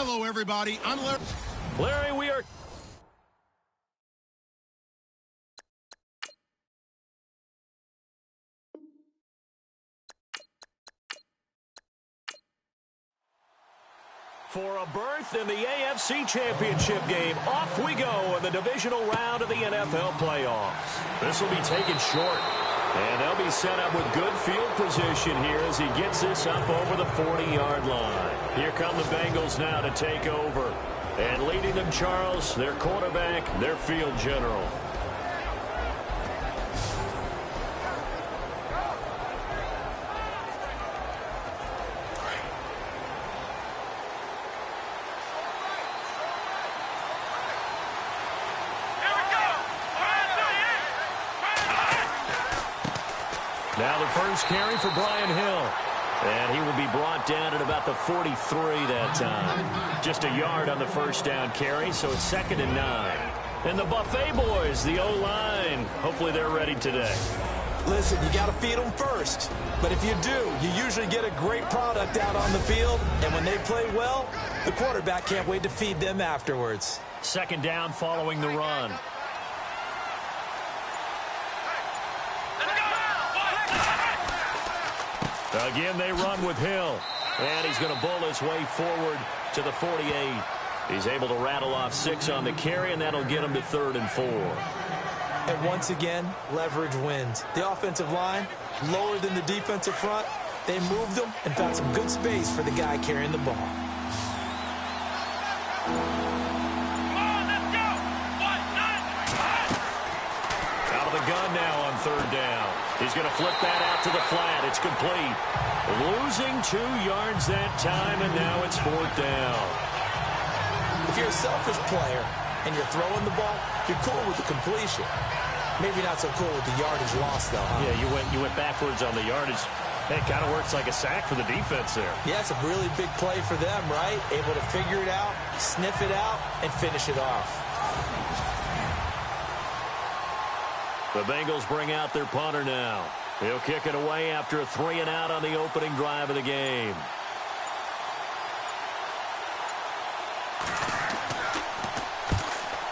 Hello, everybody. I'm Larry. Larry, we are... For a berth in the AFC Championship game, off we go in the divisional round of the NFL playoffs. This will be taken short, and they'll be set up with good field position here as he gets this up over the 40-yard line. Here come the Bengals now to take over. And leading them, Charles, their quarterback, their field general. Now the first carry for Brian Hill. And he will be brought down at about the 43 that time. Just a yard on the first down carry, so it's 2nd and 9. And the Buffet boys, the O-line, hopefully they're ready today. Listen, you got to feed them first. But if you do, you usually get a great product out on the field. And when they play well, the quarterback can't wait to feed them afterwards. 2nd down following the run. Again, they run with Hill. And he's going to bull his way forward to the 48. He's able to rattle off 6 on the carry, and that'll get him to 3rd and 4. And once again, leverage wins. The offensive line, lower than the defensive front. They moved them and found some good space for the guy carrying the ball. Out of the gun now on 3rd down. He's going to flip that out to the flat. It's complete. Losing 2 yards that time, and now it's 4th down. If you're a selfish player and you're throwing the ball, you're cool with the completion. Maybe not so cool with the yardage loss, though, huh? Yeah, you went backwards on the yardage. It kind of works like a sack for the defense there. Yeah, it's a really big play for them, right? Able to figure it out, sniff it out, and finish it off. The Bengals bring out their punter now. He'll kick it away after a 3-and-out on the opening drive of the game.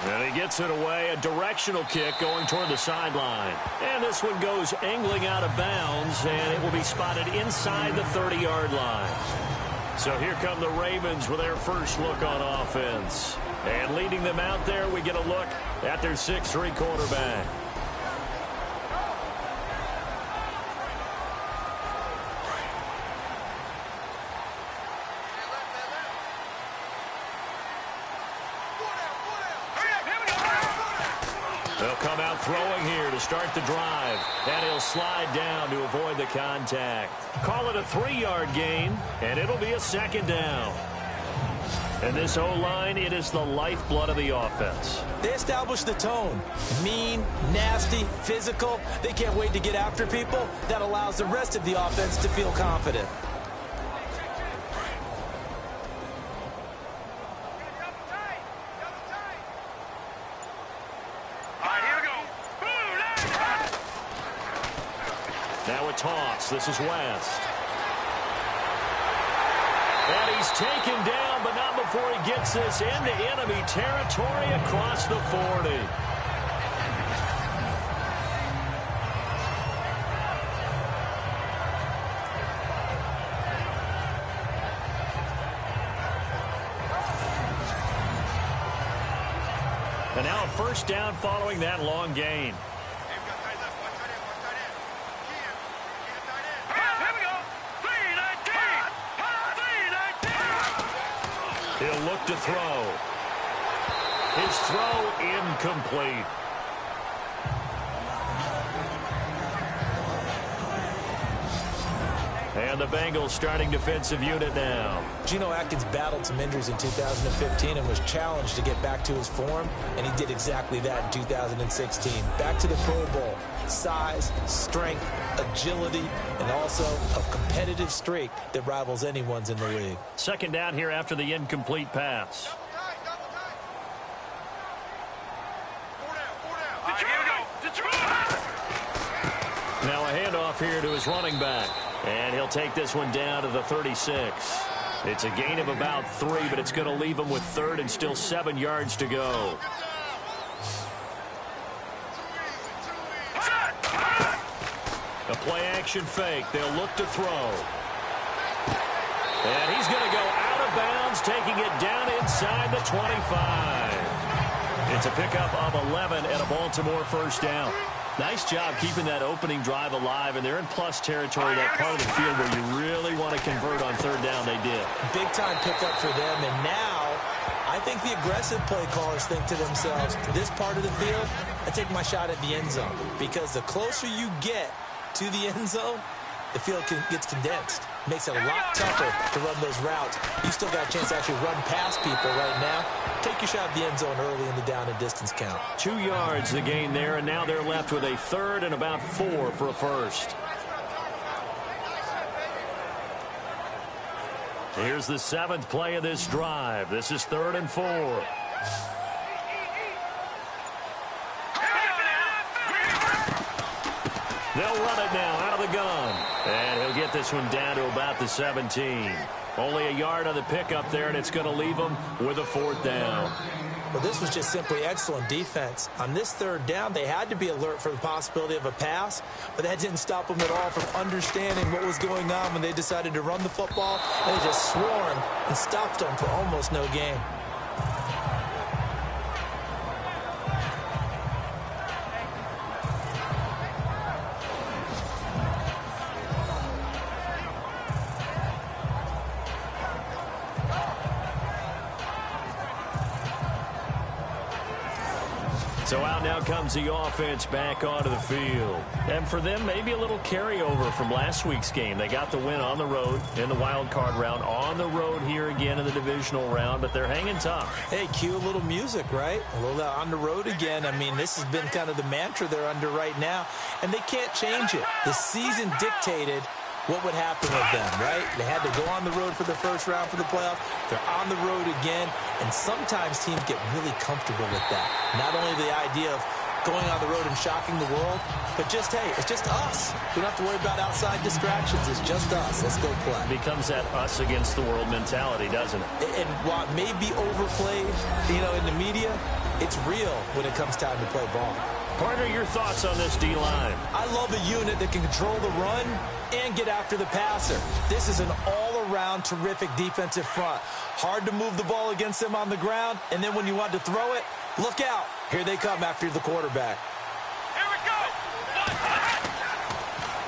And he gets it away, a directional kick going toward the sideline. And this one goes angling out of bounds, and it will be spotted inside the 30-yard line. So here come the Ravens with their first look on offense. And leading them out there, we get a look at their 6'3" quarterback. They'll come out throwing here to start the drive. And he'll slide down to avoid the contact. Call it a 3-yard gain, and it'll be a 2nd down. And this O-line, it is the lifeblood of the offense. They establish the tone. Mean, nasty, physical. They can't wait to get after people. That allows the rest of the offense to feel confident. Now a toss. This is West. And he's taken down, but not before he gets this into enemy territory across the 40. And now a 1st down following that long gain. He'll look to throw. His throw incomplete. And the Bengals starting defensive unit now. Geno Atkins battled some injuries in 2015 and was challenged to get back to his form, and he did exactly that in 2016. Back to the Pro Bowl. Size, strength, agility, and also a competitive streak that rivals anyone's in the league. 2nd down here after the incomplete pass. Now a handoff here to his running back. And he'll take this one down to the 36. It's a gain of about 3, but it's going to leave them with third and still 7 yards to go. A play-action fake. They'll look to throw. And he's going to go out of bounds, taking it down inside the 25. It's a pickup of 11 and a Baltimore first down. Nice job keeping that opening drive alive, and they're in plus territory, that part of the field where you really want to convert on third down. They did. Big-time pickup for them, and now I think the aggressive play callers think to themselves, this part of the field, I take my shot at the end zone, because the closer you get to the end zone, the field gets condensed. Makes it a lot tougher to run those routes. You still got a chance to actually run past people right now. Take your shot at the end zone early in the down and distance count. 2 yards the gain there, and now they're left with a third and about 4 for a first. Here's the 7th play of this drive. This is 3rd and 4. They'll run it now out of the gun. And he'll get this one down to about the 17. Only a yard on the pickup there, and it's going to leave them with a 4th down. Well, this was just simply excellent defense. On this 3rd down, they had to be alert for the possibility of a pass, but that didn't stop them at all from understanding what was going on when they decided to run the football. They just swarmed and stopped them for almost no gain. So out now comes the offense back onto the field. And for them, maybe a little carryover from last week's game. They got the win on the road in the wild card round, on the road here again in the divisional round, but they're hanging tough. Hey, cue a little music, right? A little on the road again. I mean, this has been kind of the mantra they're under right now, and they can't change it. The season dictated what would happen with them, right? They had to go on the road for the first round for the playoff. They're on the road again, and sometimes teams get really comfortable with that. Not only the idea of going on the road and shocking the world, but just, hey, it's just us. We don't have to worry about outside distractions. It's just us. Let's go play. It becomes that us against the world mentality, doesn't it? And while it may be overplayed, in the media, it's real when it comes time to play ball. Partner, your thoughts on this D-line? I love a unit that can control the run and get after the passer. This is an all-around terrific defensive front. Hard to move the ball against them on the ground, and then when you want to throw it, look out. Here they come after the quarterback. Here we go.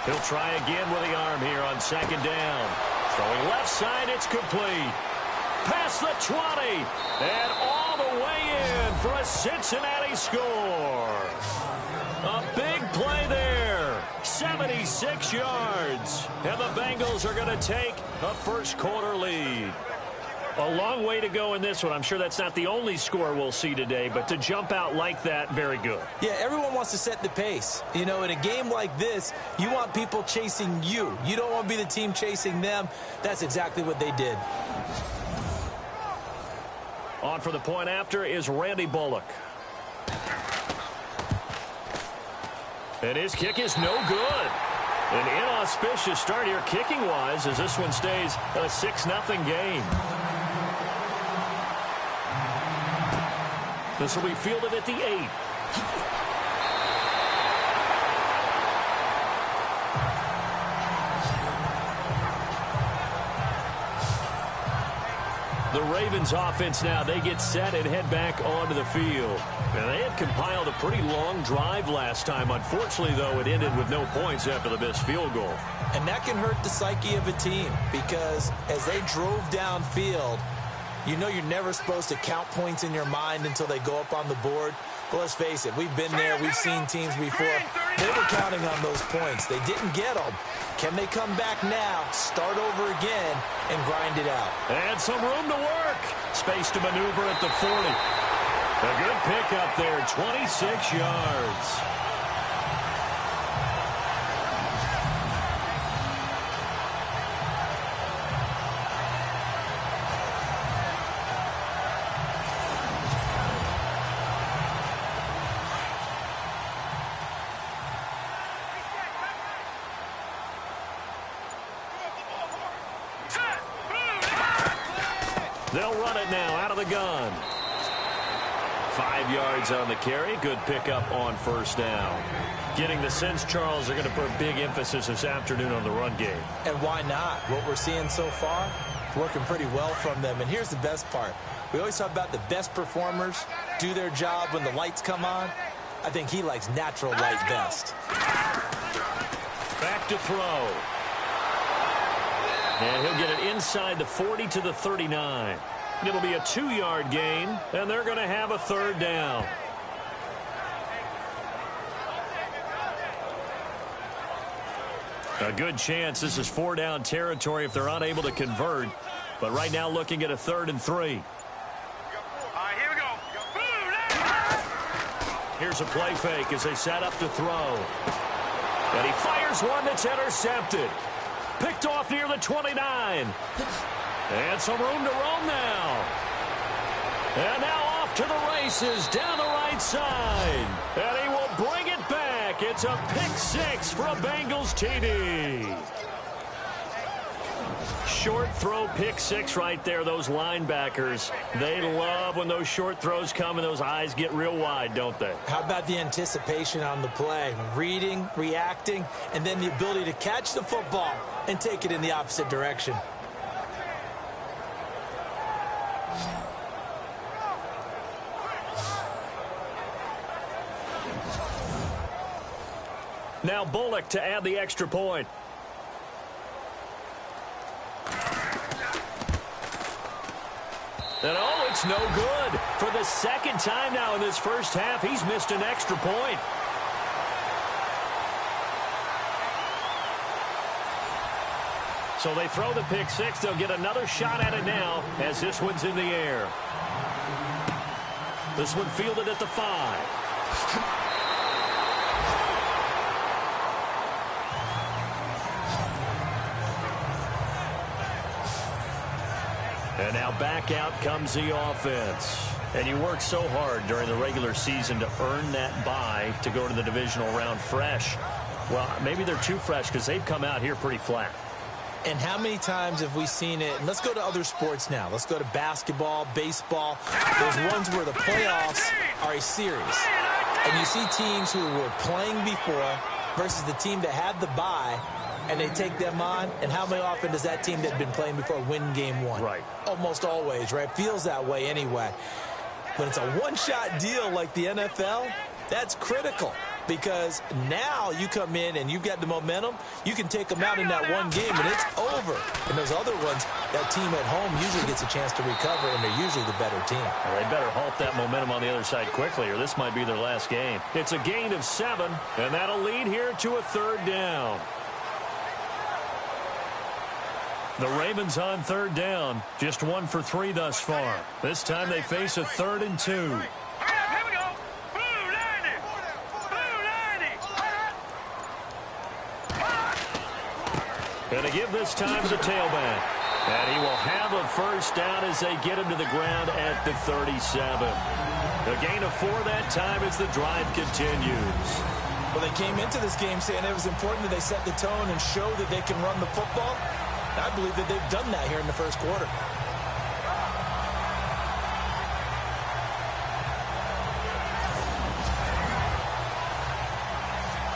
He'll try again with the arm here on 2nd down. Throwing left side, it's complete. Past the 20, and all the way in for a Cincinnati score. A big play there, 76 yards, and the Bengals are going to take a first-quarter lead. A long way to go in this one. I'm sure that's not the only score we'll see today, but to jump out like that, very good. Yeah, everyone wants to set the pace. In a game like this, you want people chasing you. You don't want to be the team chasing them. That's exactly what they did. On for the point after is Randy Bullock. And his kick is no good. An inauspicious start here kicking-wise as this one stays a 6-0 game. This will be fielded at the 8. The Ravens offense now, they get set and head back onto the field. And they had compiled a pretty long drive last time. Unfortunately, though, it ended with no points after the missed field goal. And that can hurt the psyche of a team because as they drove downfield, you're never supposed to count points in your mind until they go up on the board. But let's face it, we've been there. We've seen teams before. They were counting on those points. They didn't get them. Can they come back now, start over again, and grind it out? And some room to work. Space to maneuver at the 40. A good pickup there, 26 yards. They'll run it now out of the gun. 5 yards on the carry. Good pickup on first down. Getting the sense, Charles, they're going to put a big emphasis this afternoon on the run game. And why not? What we're seeing so far, it's working pretty well from them. And here's the best part. We always talk about the best performers do their job when the lights come on. I think he likes natural light best. Back to throw. And he'll get it inside the 40 to the 39. It'll be a 2-yard gain, and they're going to have a third down. A good chance this is 4-down territory if they're unable to convert. But right now looking at a 3rd and 3. All right, here we go. Here's a play fake as they set up to throw. And he fires one that's intercepted. Picked off near the 29. And some room to roam now. And now off to the races down the right side. And he will bring it back. It's a pick 6 for a Bengals TD. Short throw pick 6 right there. Those linebackers, they love when those short throws come and those eyes get real wide, don't they? How about the anticipation on the play? Reading, reacting, and then the ability to catch the football and take it in the opposite direction. Now Bullock to add the extra point. And oh, it's no good. For the second time now in this first half, he's missed an extra point. So they throw the pick 6. They'll get another shot at it now as this one's in the air. This one fielded at the 5. And now back out comes the offense. And you work so hard during the regular season to earn that bye to go to the divisional round fresh. Well, maybe they're too fresh because they've come out here pretty flat. And how many times have we seen it? And let's go to other sports now. Let's go to basketball, baseball. Those ones where the playoffs are a series. And you see teams who were playing before versus the team that had the bye, and they take them on, and how many often does that team that had been playing before win game 1? Right. Almost always, right? Feels that way anyway. When it's a one-shot deal like the NFL, that's critical because now you come in and you've got the momentum. You can take them out in that one game, and it's over. And those other ones, that team at home usually gets a chance to recover, and they're usually the better team. Well, they better halt that momentum on the other side quickly, or this might be their last game. It's a gain of 7, and that'll lead here to a 3rd down. The Ravens on 3rd down. Just 1 for 3 thus far. This time they face a 3rd and 2. Here we go. Blue 90. And to give this time to the tailback. And he will have a first down as they get him to the ground at the 37. A gain of 4 that time as the drive continues. Well, they came into this game saying it was important that they set the tone and show that they can run the football. I believe that they've done that here in the first quarter.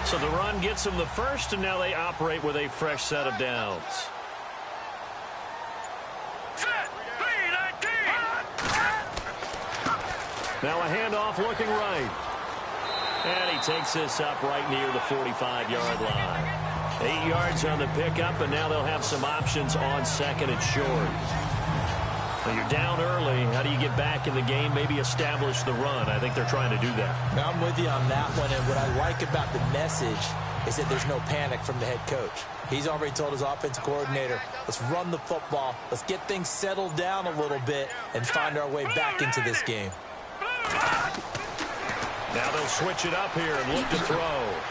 So the run gets them the first, and now they operate with a fresh set of downs. Now a handoff looking right. And he takes this up right near the 45-yard line. 8 yards on the pickup, and now they'll have some options on 2nd and short. Well, you're down early. How do you get back in the game, maybe establish the run? I think they're trying to do that. Now, I'm with you on that one, and what I like about the message is that there's no panic from the head coach. He's already told his offensive coordinator, let's run the football, let's get things settled down a little bit and find our way back into this game. Now they'll switch it up here and look to throw.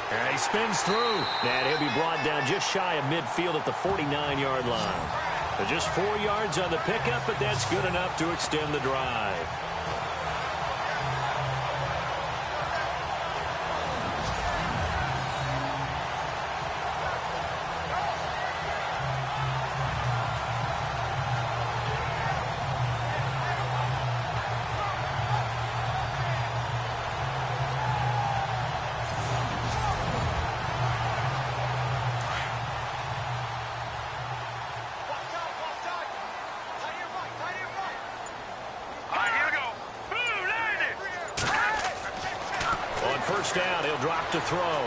And he spins through. And he'll be brought down just shy of midfield at the 49-yard line. But just 4 yards on the pickup, but that's good enough to extend the drive. first down. He'll drop to throw.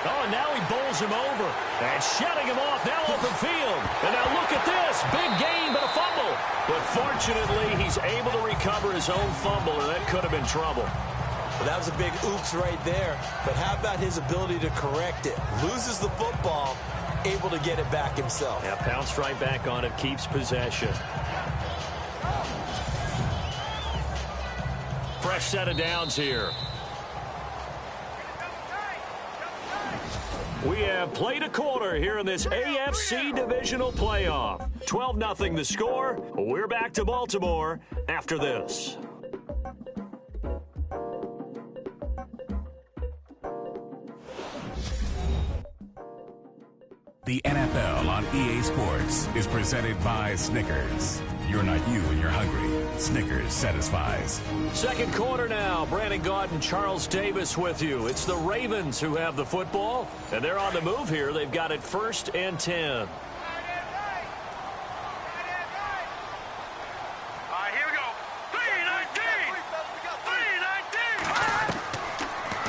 Oh, and now he bowls him over. And shutting him off, now open field. And now look at this. Big gain, but a fumble. But fortunately, he's able to recover his own fumble, and that could have been trouble. Well, that was a big oops right there. But how about his ability to correct it? Loses the football, able to get it back himself. Yeah, pounced right back on it, keeps possession. Fresh set of downs here. We have played a quarter here in this AFC divisional playoff. 12-0 the score. We're back to Baltimore after this. The NFL on EA Sports is presented by Snickers. You're not you when you're hungry. Snickers satisfies. Second quarter now. Brandon Gaudin and Charles Davis with you. It's the Ravens who have the football, and they're on the move here. They've got it 1st and 10. Here we go. 3-19.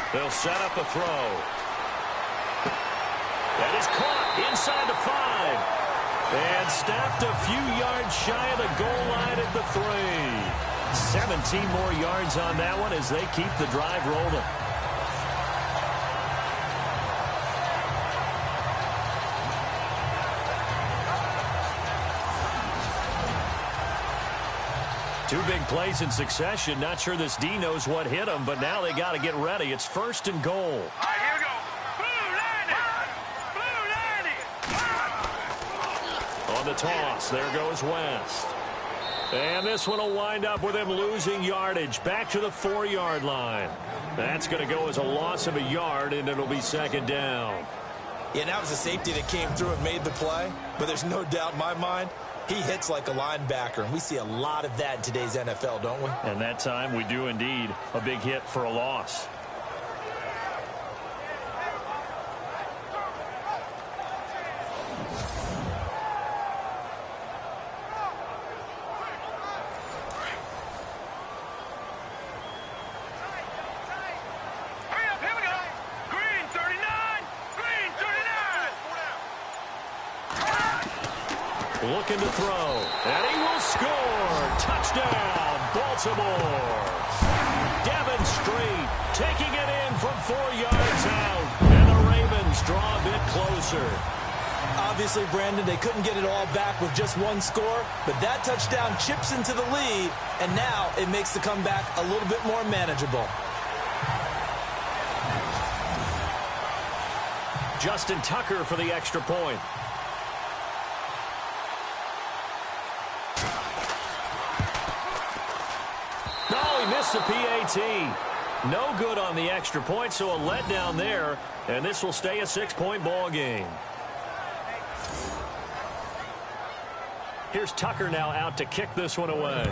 3-19. They'll set up a throw. That is caught inside the 5. And stopped a few yards shy of the goal line at the 3. 17 more yards on that one as they keep the drive rolling. Two big plays in succession. Not sure this D knows what hit him, but now they got to get ready. It's 1st and goal. All right, here we go. On the toss, there goes West. And this one will wind up with him losing yardage back to the 4-yard line. That's going to go as a loss of a yard, and it'll be 2nd down. Yeah, that was a safety that came through and made the play. But there's no doubt in my mind, he hits like a linebacker. And we see a lot of that in today's NFL, don't we? And that time we do indeed. A big hit for a loss. Looking to throw, and he will score. Touchdown, Baltimore. Devin Street taking it in from 4 yards out, and the Ravens draw a bit closer. Obviously, Brandon, they couldn't get it all back with just one score, but that touchdown chips into the lead, and now it makes the comeback a little bit more manageable. Justin Tucker for the extra point. Missed the PAT. No good on the extra point, so a letdown there, and this will stay a 6-point ball game. Here's Tucker now out to kick this one away.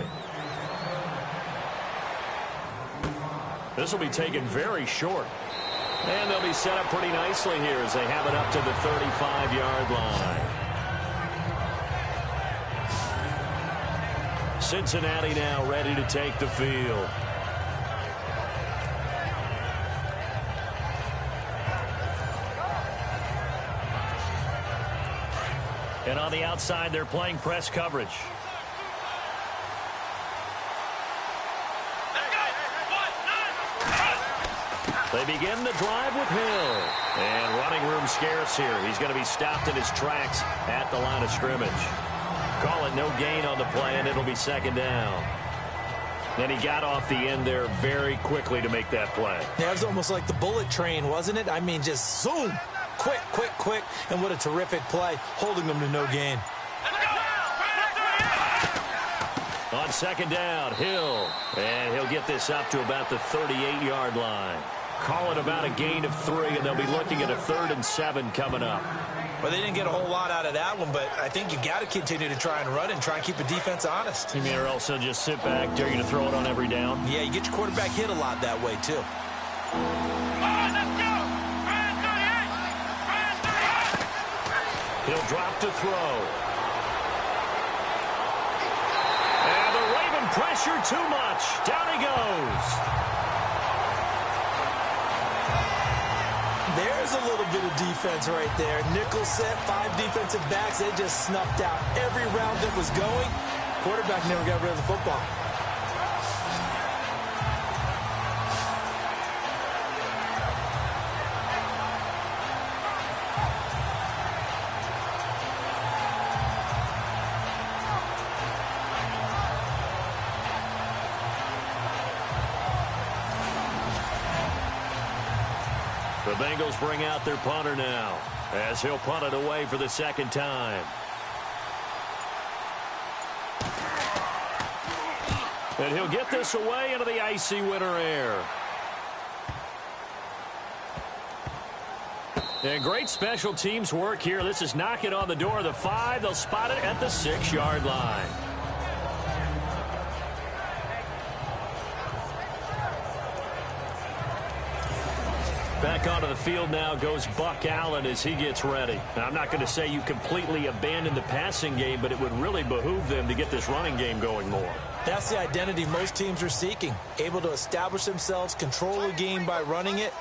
This will be taken very short. And they'll be set up pretty nicely here as they have it up to the 35-yard line. Cincinnati now ready to take the field. And on the outside, they're playing press coverage. They begin the drive with Hill. And running room scarce here. He's going to be stopped in his tracks at the line of scrimmage. Call it no gain on the play, and it'll be 2nd down. Then he got off the end there very quickly to make that play. Yeah, it was almost like the bullet train, wasn't it? I mean, just zoom. Quick, quick, quick. And what a terrific play, holding them to no gain. On 2nd down, Hill. And he'll get this up to about the 38-yard line. Call it about a gain of 3, and they'll be looking at a 3rd and 7 coming up. Well, they didn't get a whole lot out of that one, but I think you got to continue to try and run and try and keep the defense honest. You mean, or else they'll just sit back, dare you to throw it on every down? Yeah, you get your quarterback hit a lot that way, too. He'll drop to throw. And the Raven pressure too much. Down he goes. a little bit of defense right there. Nickel set, 5 defensive backs. They just snuffed out every round that was going. Quarterback never got rid of the football. The Bengals bring out their punter now as he'll punt it away for the second time. And he'll get this away into the icy winter air. And great special teams work here. This is knocking on the door of the 5. They'll spot it at the 6-yard line. Back onto the field now goes Buck Allen as he gets ready. Now, I'm not going to say you completely abandon the passing game, but it would really behoove them to get this running game going more. That's the identity most teams are seeking. Able to establish themselves, control the game by running it,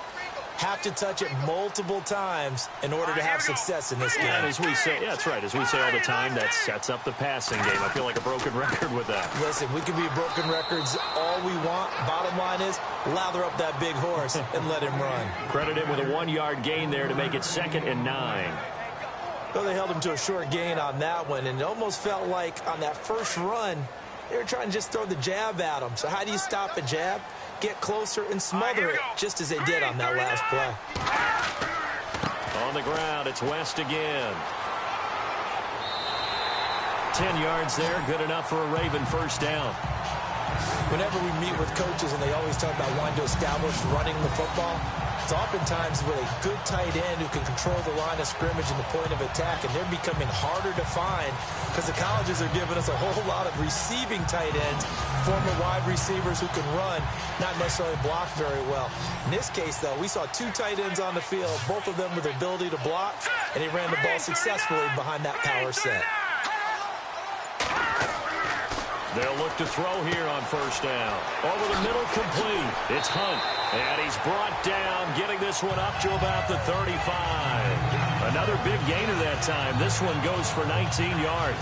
have to touch it multiple times in order to have success in this game. And as we say, yeah, that's right. As we say all the time, that sets up the passing game. I feel like a broken record with that. Listen, we can be broken records all we want. Bottom line is, lather up that big horse and let him run. Credit him with a 1-yard gain there to make it 2nd and 9. Well, they held him to a short gain on that one, and it almost felt like on that first run, they were trying to just throw the jab at him. So how do you stop a jab? Get closer and smother it, just as they did on that last play. On the ground, it's West again. 10 yards there, good enough for a Raven first down. Whenever we meet with coaches and they always talk about wanting to establish running the football, it's oftentimes with a good tight end who can control the line of scrimmage and the point of attack, and they're becoming harder to find because the colleges are giving us a whole lot of receiving tight ends, former wide receivers who can run, not necessarily block very well. In this case, though, we saw 2 tight ends on the field, both of them with the ability to block, and he ran the ball successfully behind that power set. They'll look to throw here on first down. Over the middle, complete. It's Hunt, and he's brought down, getting this one up to about the 35. Another big gainer that time. This one goes for 19 yards.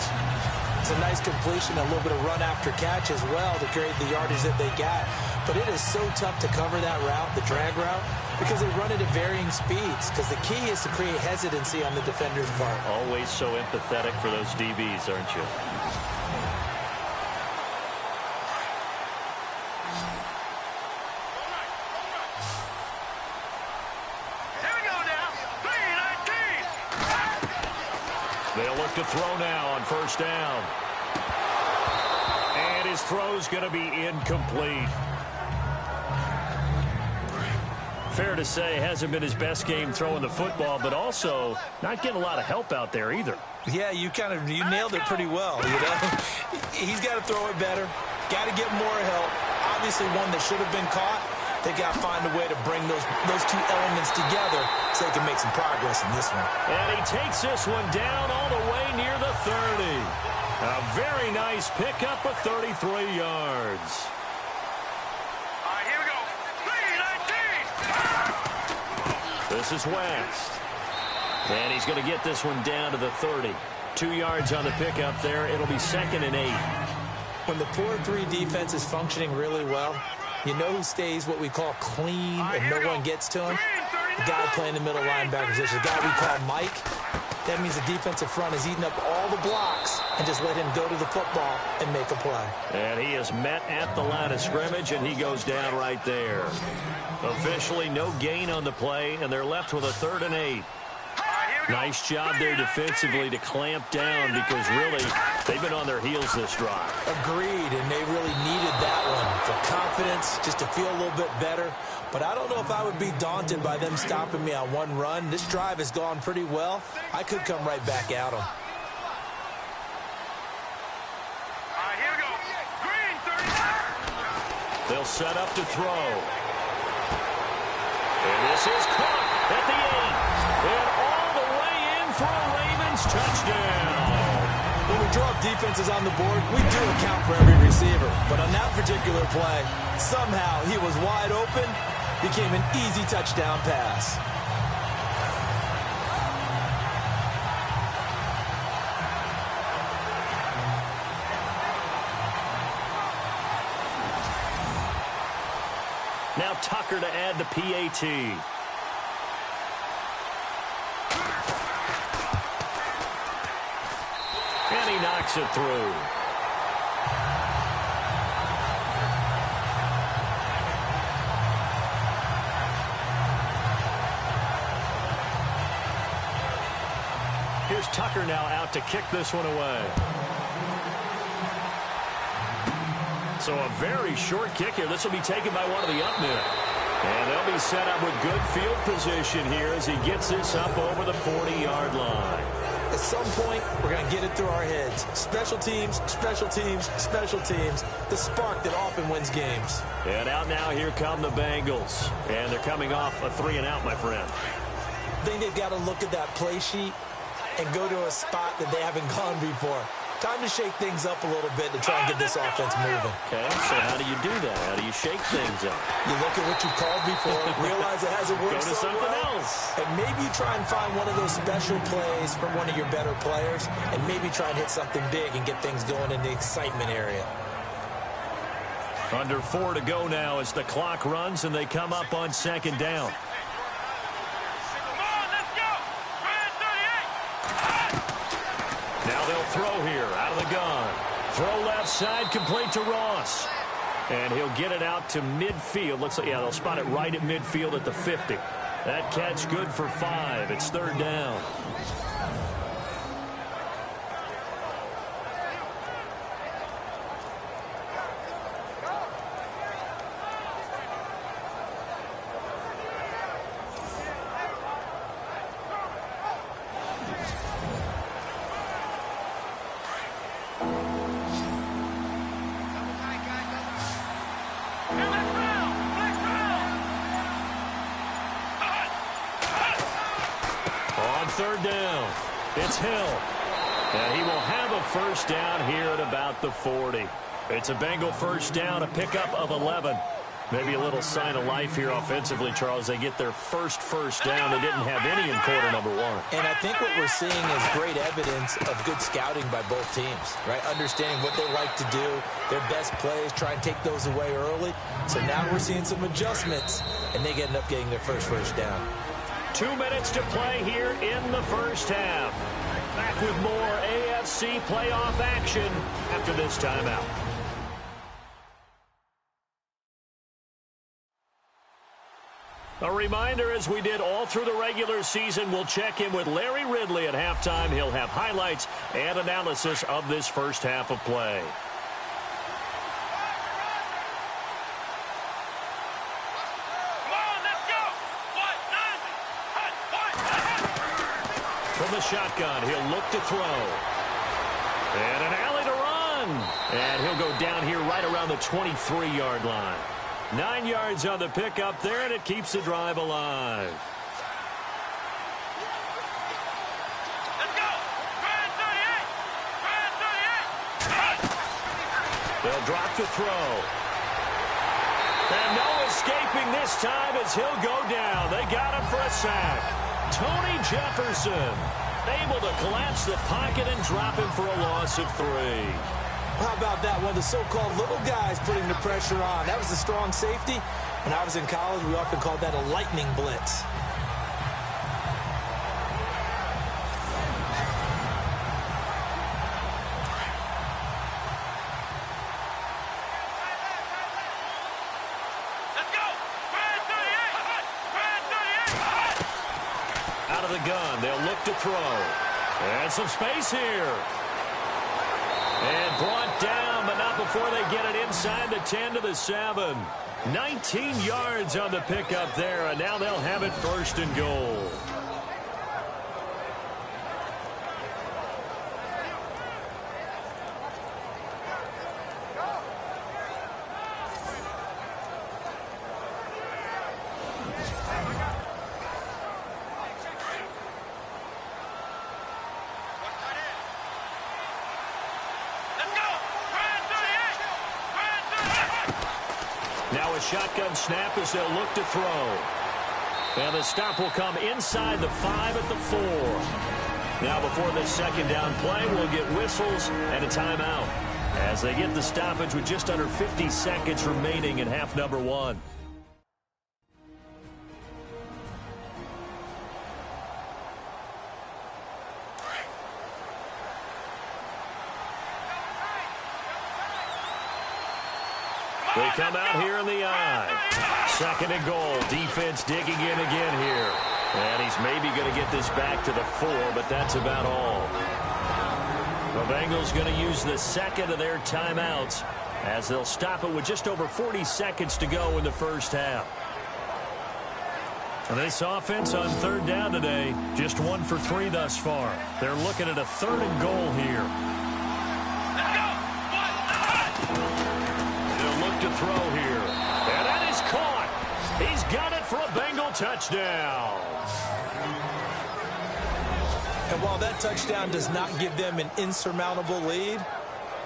It's a nice completion, a little bit of run after catch as well to create the yardage that they got. But it is so tough to cover that route, the drag route, because they run it at varying speeds. Because the key is to create hesitancy on the defender's part. Always so empathetic for those DBs, aren't you? They'll look to throw now on first down. And his throw's going to be incomplete. Fair to say, hasn't been his best game throwing the football, but also not getting a lot of help out there either. Yeah, you nailed it pretty well, you know. He's got to throw it better. Got to get more help. Obviously one that should have been caught. They got to find a way to bring those 2 elements together so they can make some progress in this one. And he takes this one down all the way near the 30. A very nice pickup of 33 yards. Here we go. 3-19. This is West. And he's going to get this one down to the 30. 2 yards on the pickup there. It'll be 2nd and 8. When the 4-3 defense is functioning really well, you know who stays what we call clean and no one gets to him? The guy playing the middle linebacker position, the guy we call Mike. That means the defensive front is eating up all the blocks and just let him go to the football and make a play. And he is met at the line of scrimmage, and he goes down right there. Officially no gain on the play, and they're left with a 3rd and 8. Nice job there defensively to clamp down because really they've been on their heels this drive. Agreed, and they really needed that one for confidence, just to feel a little bit better. But I don't know if I would be daunted by them stopping me on one run. This drive has gone pretty well. I could come right back at them. Here we go. Green, 30. They'll set up to throw. And this is caught at the 8. And all the way in for a Ravens touchdown. When we draw defenses on the board, we do account for every receiver. But on that particular play, somehow he was wide open, became an easy touchdown pass. Now Tucker to add the PAT. And he knocks it through. Here's Tucker now out to kick this one away. So a very short kick here. This will be taken by one of the up men. And they'll be set up with good field position here as he gets this up over the 40-yard line. At some point, we're going to get it through our heads. Special teams, special teams, special teams. The spark that often wins games. And out now, here come the Bengals. And they're coming off a 3-and-out, my friend. I think they've got to look at that play sheet and go to a spot that they haven't gone before. Time to shake things up a little bit to try and get this offense moving. Okay, so how do you do that? How do you shake things up? You look at what you called before, realize it hasn't worked Go to something else. and maybe you try and find one of those special plays from one of your better players, and maybe try and hit something big and get things going in the excitement area. Under 4 to go now as the clock runs and they come up on 2nd down. Now they'll throw here out of the gun. Throw left side, complete to Ross. And he'll get it out to midfield. Looks like, yeah, they'll spot it right at midfield at the 50. That catch good for 5. It's 3rd down. On 3rd down, it's Hill. And he will have a first down here at about the 40. It's a Bengal first down, a pickup of 11. Maybe a little sign of life here offensively, Charles. They get their first down. They didn't have any in quarter number 1. And I think what we're seeing is great evidence of good scouting by both teams, right? Understanding what they like to do, their best plays, try and take those away early. So now we're seeing some adjustments, and they end up getting their first down. 2 minutes to play here in the first half. Back with more AFC playoff action after this timeout. A reminder, as we did all through the regular season, we'll check in with Larry Ridley at halftime. He'll have highlights and analysis of this first half of play. From the shotgun, he'll look to throw. And an alley to run. And he'll go down here right around the 23-yard line. 9 yards on the pickup there, and it keeps the drive alive. Let's go! Brad 38! Brad 38! They'll drop the throw. And no escaping this time as he'll go down. They got him for a sack. Tony Jefferson able to collapse the pocket and drop him for a loss of 3. How about that? One of the so-called little guys putting the pressure on. That was a strong safety. When I was in college, we often called that a lightning blitz. Let's go! Brad 38! Brad 38! Out of the gun, they'll look to throw. And some space here. And brought down, but not before they get it inside the 10 to the 7. 19 yards on the pickup there, and now they'll have it 1st and goal. Now a shotgun snap as they'll look to throw. And the stop will come inside the 5 at the 4. Now before this 2nd down play, we'll get whistles and a timeout as they get the stoppage with just under 50 seconds remaining in half number 1. They come out here in the I. Second and goal. Defense digging in again here. And he's maybe going to get this back to the 4, but that's about all. The Bengals going to use the second of their timeouts as they'll stop it with just over 40 seconds to go in the first half. And this offense on third down today, just 1 for 3 thus far. They're looking at a third and goal here. They'll look to throw here. And that is caught. He's got it for a Bengal touchdown. And while that touchdown does not give them an insurmountable lead,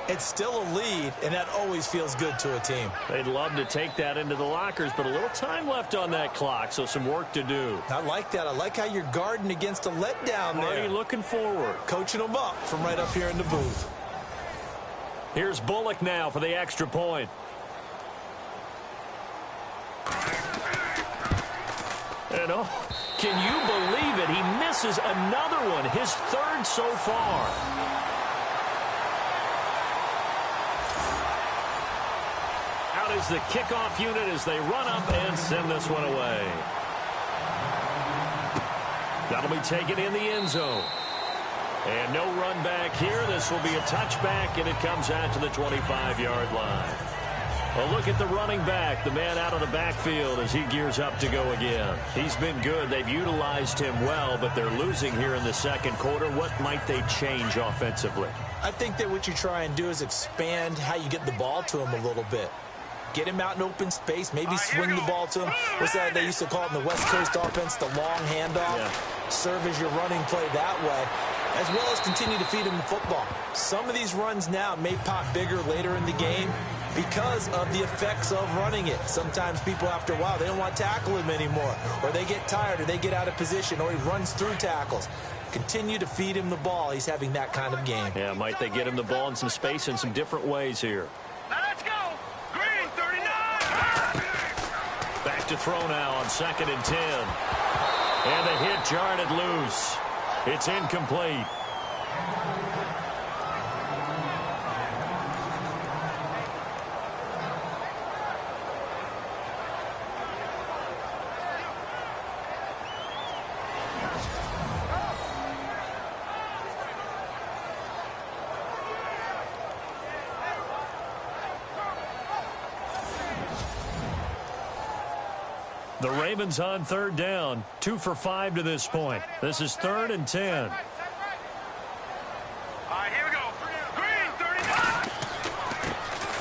it's still a lead, and that always feels good to a team. They'd love to take that into the lockers, but a little time left on that clock, so some work to do. I like that. I like how you're guarding against a letdown there. Marty looking forward. Coaching them up from right up here in the booth. Here's Bullock now for the extra point. And oh, can you believe it? He misses another one, his third so far. Out is the kickoff unit as they run up and send this one away. That'll be taken in the end zone. And no run back here. This will be a touchback, and it comes out to the 25-yard line. Well, look at the running back, the man out of the backfield as he gears up to go again. He's been good. They've utilized him well, but they're losing here in the second quarter. What might they change offensively? I think that what you try and do is expand how you get the ball to him a little bit. Get him out in open space, maybe swing the ball to him. What's that they used to call it in the West Coast offense, the long handoff? Yeah. Serve as your running play that way, as well as continue to feed him the football. Some of these runs now may pop bigger later in the game because of the effects of running it. Sometimes people, after a while, they don't want to tackle him anymore, or they get tired, or they get out of position, or he runs through tackles. Continue to feed him the ball. He's having that kind of game. Yeah, might they get him the ball in some space in some different ways here. Now let's go. Green, 39. Back to throw now on 2nd and 10. And the hit jarred it loose. It's incomplete. The Ravens on third down, 2 for 5 to this point. This is 3rd and 10. All right, here we go. Green, 39.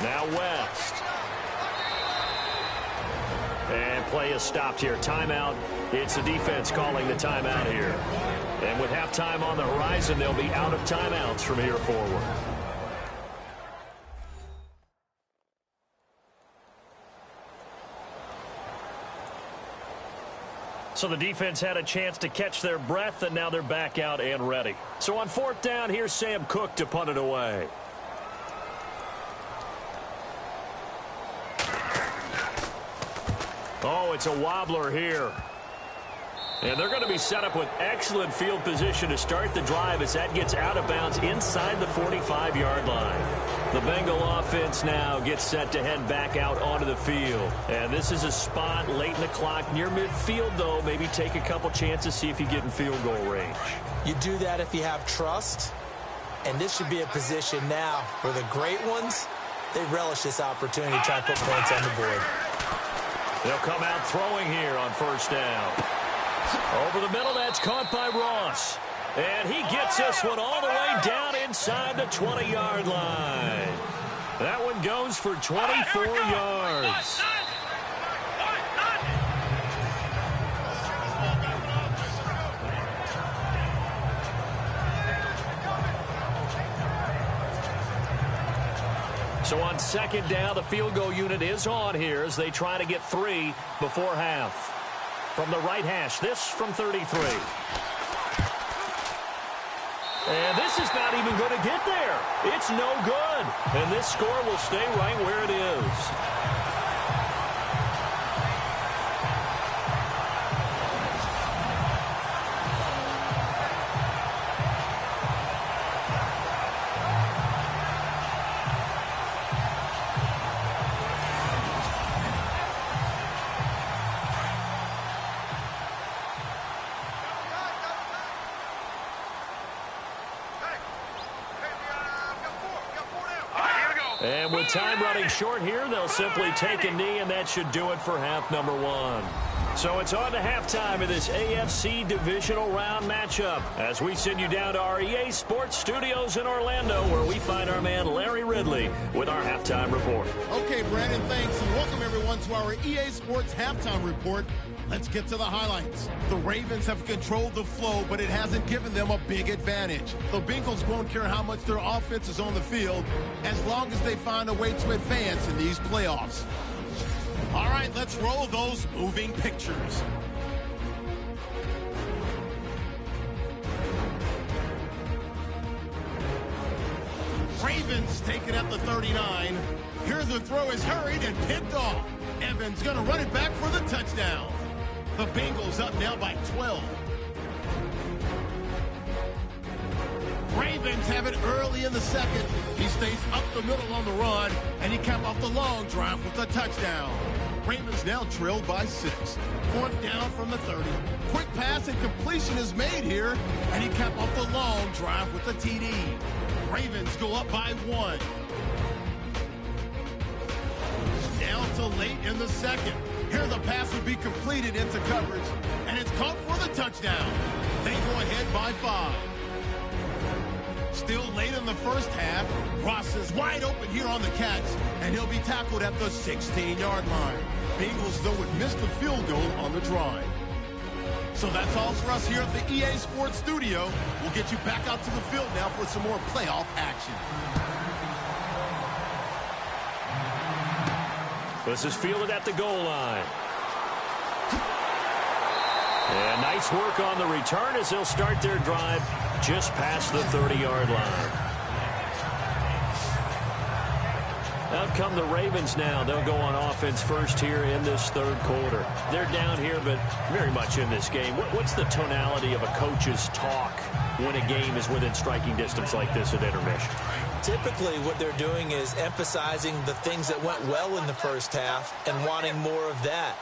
Now West. And play is stopped here. Timeout. It's the defense calling the timeout here. And with halftime on the horizon, they'll be out of timeouts from here forward. So the defense had a chance to catch their breath, and now they're back out and ready. So on 4th down, here's Sam Cook to punt it away. Oh, it's a wobbler here. And they're going to be set up with excellent field position to start the drive as that gets out of bounds inside the 45-yard line. The Bengal offense now gets set to head back out onto the field. And this is a spot late in the clock near midfield, though. Maybe take a couple chances, see if you get in field goal range. You do that if you have trust. And this should be a position now where the great ones, they relish this opportunity to try and put points on the board. They'll come out throwing here on 1st down. Over the middle, that's caught by Ross. And he gets this one all the way down inside the 20-yard line. That one goes for 24 yards. So on 2nd down, the field goal unit is on here as they try to get 3 before half. From the right hash, this from 33. And this is not even going to get there. It's no good. And this score will stay right where it is. And with time running short here, they'll simply take a knee, and that should do it for half number one. So it's on to halftime of this AFC Divisional Round matchup as we send you down to our EA Sports Studios in Orlando, where we find our man Larry Ridley with our halftime report. Okay, Brandon, thanks, and welcome everyone to our EA Sports halftime report. Let's get to the highlights. The Ravens have controlled the flow, but it hasn't given them a big advantage. The Bengals won't care how much their offense is on the field as long as they find a way to advance in these playoffs. All right, let's roll those moving pictures. Ravens taken at the 39. Here the throw is hurried and picked off. Evans going to run it back for the touchdown. The Bengals up now by 12. Ravens have it early in the second. He stays up the middle on the run, and he capped off the long drive with a touchdown. Ravens now trailed by 6. Fourth down from the 30. Quick pass and completion is made here, and he capped off the long drive with a TD. Ravens go up by 1. Down to late in the second. Here the pass will be completed into coverage, and it's caught for the touchdown. They go ahead by 5. Still late in the first half, Ross is wide open here on the catch, and he'll be tackled at the 16-yard line. Bengals, though, would miss the field goal on the drive. So that's all for us here at the EA Sports Studio. We'll get you back out to the field now for some more playoff action. This is fielded at the goal line. And nice work on the return as they'll start their drive just past the 30-yard line. Out come the Ravens now. They'll go on offense first here in this third quarter. They're down here, but very much in this game. What's the tonality of a coach's talk when a game is within striking distance like this at intermission? Typically, what they're doing is emphasizing the things that went well in the first half and wanting more of that.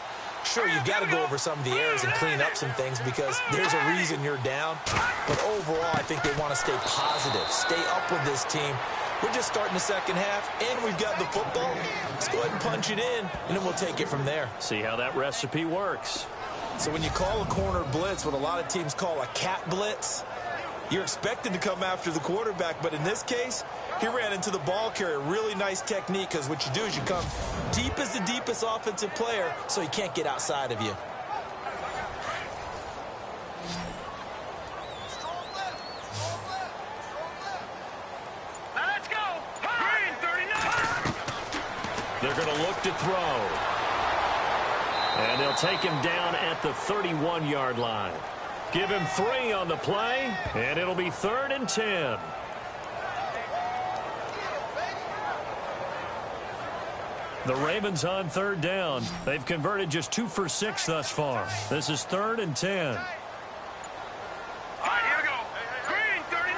Sure, you've got to go over some of the errors and clean up some things because there's a reason you're down. But overall, I think they want to stay positive, stay up with this team. We're just starting the second half, and we've got the football. Let's go ahead and punch it in, and then we'll take it from there. See how that recipe works. So when you call a corner blitz, what a lot of teams call a cat blitz, you're expected to come after the quarterback, but in this case, he ran into the ball carrier. Really nice technique, because what you do is you come deep as the deepest offensive player, so he can't get outside of you. Let's go. Green 39. They're going to look to throw. And they'll take him down at the 31-yard line. Give him 3 on the play, and it'll be 3rd and 10. The Ravens on 3rd down. They've converted just 2 for 6 thus far. This is 3rd and 10. All right, here we go. Green 39.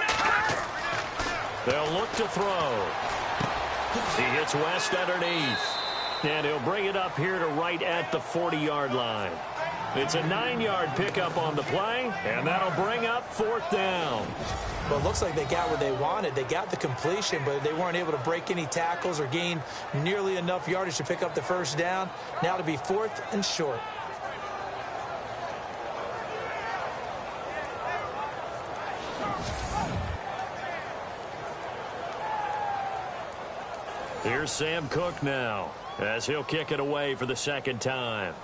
They'll look to throw. He hits West underneath. And he'll bring it up here to right at the 40-yard line. It's a 9-yard pickup on the play, and that'll bring up 4th down. Well, it looks like they got what they wanted. They got the completion, but they weren't able to break any tackles or gain nearly enough yardage to pick up the first down. Now to be 4th and short. Here's Sam Cook now, as he'll kick it away for the 2nd time.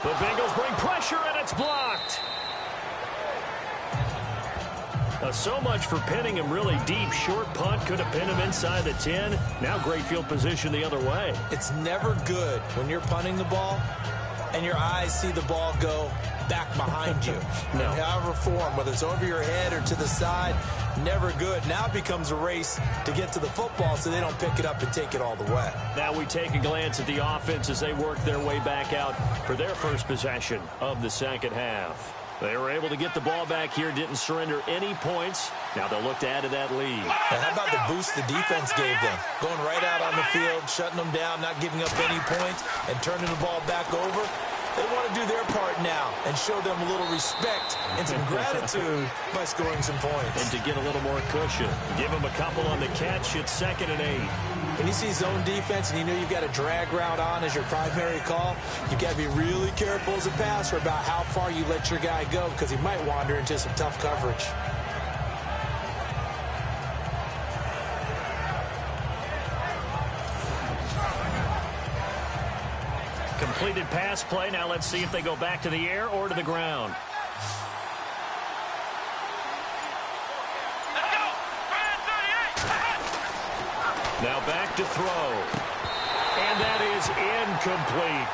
The Bengals bring pressure, and it's blocked. So much for pinning him really deep. Short punt could have pinned him inside the 10. Now great field position the other way. It's never good when you're punting the ball and your eyes see the ball go back behind you. No. In however form, whether it's over your head or to the side, never good. Now it becomes a race to get to the football so they don't pick it up and take it all the way. Now we take a glance at the offense as they work their way back out for their first possession of the second half. They were able to get the ball back here, didn't surrender any points. Now they'll look to add to that lead. And how about the boost the defense gave them? Going right out on the field, shutting them down, not giving up any points, and turning the ball back over. They want to do their part now and show them a little respect and some gratitude by scoring some points. And to get a little more cushion, give them a couple on the catch. It's 2nd and 8. When you see zone defense and you know you've got a drag route on as your primary call, you've got to be really careful as a passer about how far you let your guy go because he might wander into some tough coverage. Completed pass play. Now let's see if they go back to the air or to the ground. Now back to throw. And that is incomplete.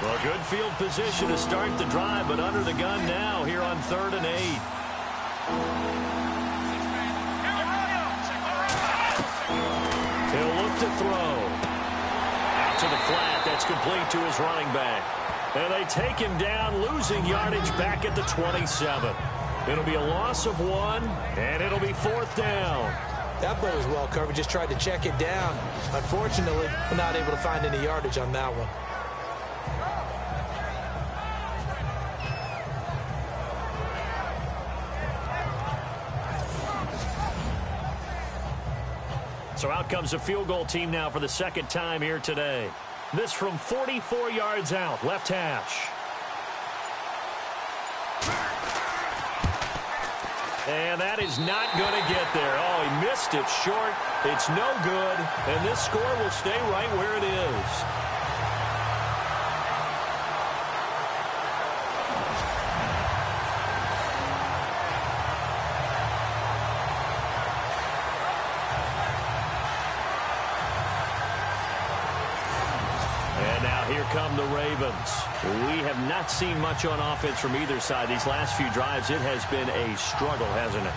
Well, good field position to start the drive, but under the gun now here on 3rd and 8. He'll look to throw. Out to the flat. That's complete to his running back. And they take him down, losing yardage back at the 27. It'll be a loss of 1, and it'll be 4th down. That play was well covered. Just tried to check it down. Unfortunately, we're not able to find any yardage on that one. So out comes a field goal team now for the 2nd time here today. This from 44 yards out, left hash. And that is not going to get there. Oh, he missed it short. It's no good, and this score will stay right where it is. Here come the Ravens. We have not seen much on offense from either side. These last few drives, it has been a struggle, hasn't it?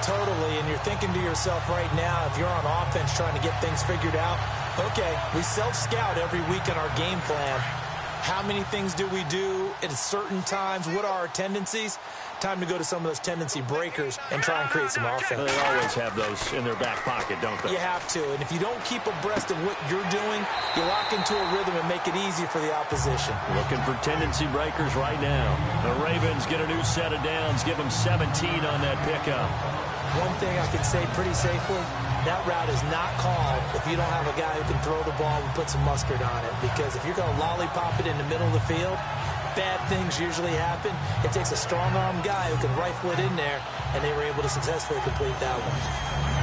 Totally, and you're thinking to yourself right now, if you're on offense trying to get things figured out, okay, we self-scout every week in our game plan. How many things do we do at certain times? What are our tendencies? Time to go to some of those tendency breakers and try and create some offense. They always have those in their back pocket, don't they? You have to, and if you don't keep abreast of what you're doing, you lock into a rhythm and make it easy for the opposition. Looking for tendency breakers right now. The Ravens get a new set of downs, give them 17 on that pickup. One thing I can say pretty safely, that route is not called if you don't have a guy who can throw the ball and put some mustard on it. Because if you're going to lollipop it in the middle of the field, bad things usually happen. It takes a strong-arm guy who can rifle it in there, and they were able to successfully complete that one.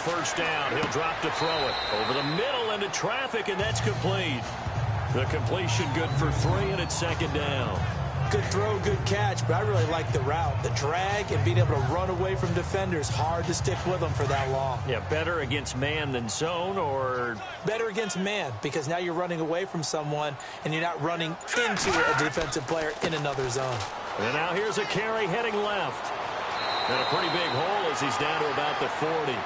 First down, he'll drop to throw it over the middle into traffic, and that's complete. The completion good for 3, and it's 2nd down. Good throw, good catch, but I really like the route. The drag and being able to run away from defenders, hard to stick with them for that long. Yeah, better against man than zone, or? Better against man, because now you're running away from someone, and you're not running into a defensive player in another zone. And now here's a carry heading left. And a pretty big hole as he's down to about the 40.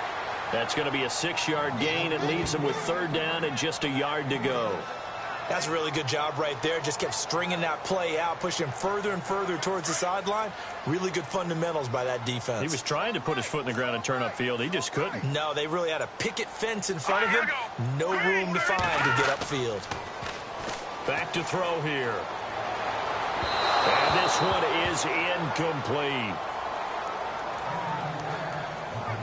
That's going to be a 6-yard gain. It leaves him with 3rd down and just a yard to go. That's a really good job right there. Just kept stringing that play out, pushing him further and further towards the sideline. Really good fundamentals by that defense. He was trying to put his foot in the ground and turn upfield. He just couldn't. No, they really had a picket fence in front of him. No room to find to get upfield. Back to throw here. And this one is incomplete.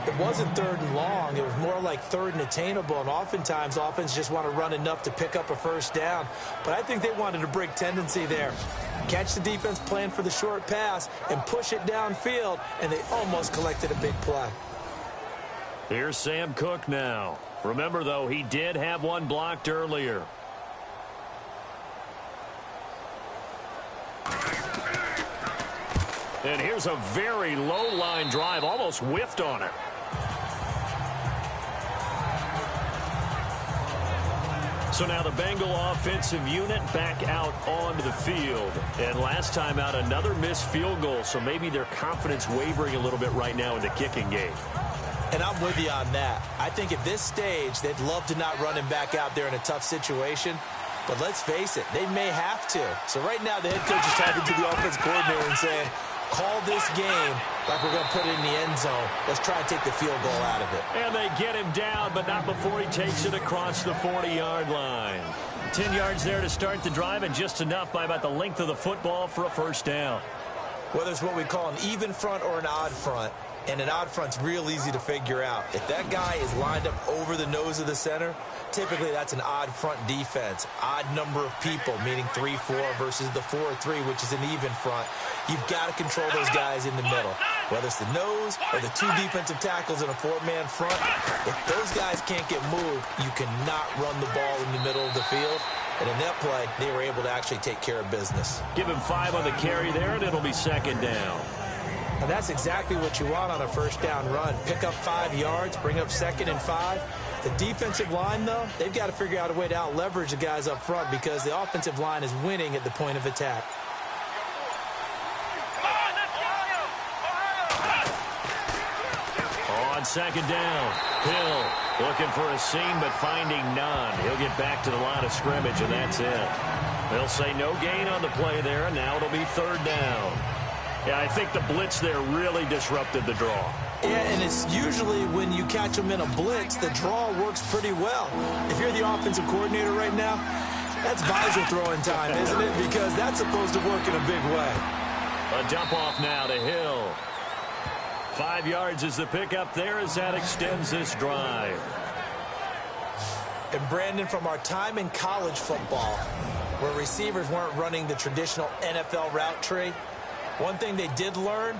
It wasn't 3rd and long. It was more like 3rd and attainable, and oftentimes offense just want to run enough to pick up a 1st down. But I think they wanted to break tendency there. Catch the defense plan for the short pass and push it downfield, and they almost collected a big play. Here's Sam Cook now. Remember, though, he did have one blocked earlier. And here's a very low line drive, almost whiffed on it. So now the Bengal offensive unit back out onto the field. And last time out, another missed field goal. So maybe their confidence wavering a little bit right now in the kicking game. And I'm with you on that. I think at this stage, they'd love to not run him back out there in a tough situation. But let's face it, they may have to. So right now, the head coach is talking to the offense coordinator and saying, call this game like we're going to put it in the end zone. Let's try and take the field goal out of it. And they get him down, but not before he takes it across the 40-yard line. 10 yards there to start the drive, and just enough by about the length of the football for a first down. Whether it's what we call an even front or an odd front, and an odd front's real easy to figure out. If that guy is lined up over the nose of the center, typically that's an odd front defense. Odd number of people, meaning 3-4 versus the 4-3, which is an even front. You've got to control those guys in the middle. Whether it's the nose or the two defensive tackles in a four-man front, if those guys can't get moved, you cannot run the ball in the middle of the field. And in that play, they were able to actually take care of business. Give him 5 on the carry there, and it'll be second down. And that's exactly what you want on a first down run. Pick up 5 yards, bring up 2nd and 5. The defensive line, though, they've got to figure out a way to out-leverage the guys up front because the offensive line is winning at the point of attack. On second down, Hill looking for a seam but finding none. He'll get back to the line of scrimmage, and that's it. They'll say no gain on the play there, and now it'll be third down. Yeah, I think the blitz there really disrupted the draw. Yeah, and it's usually when you catch them in a blitz, the draw works pretty well. If you're the offensive coordinator right now, that's visor throwing time, isn't it? Because that's supposed to work in a big way. A dump off now to Hill. 5 yards is the pickup there as that extends this drive. And Brandon, from our time in college football, where receivers weren't running the traditional NFL route tree, one thing they did learn,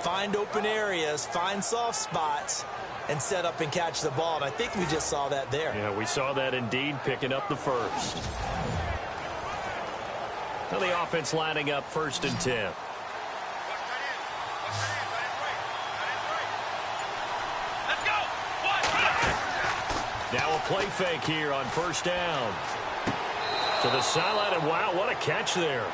find open areas, find soft spots, and set up and catch the ball. And I think we just saw that there. Yeah, we saw that indeed, picking up the first. Now the offense lining up 1st and 10. Now a play fake here on first down. To the sideline, and wow, what a catch there.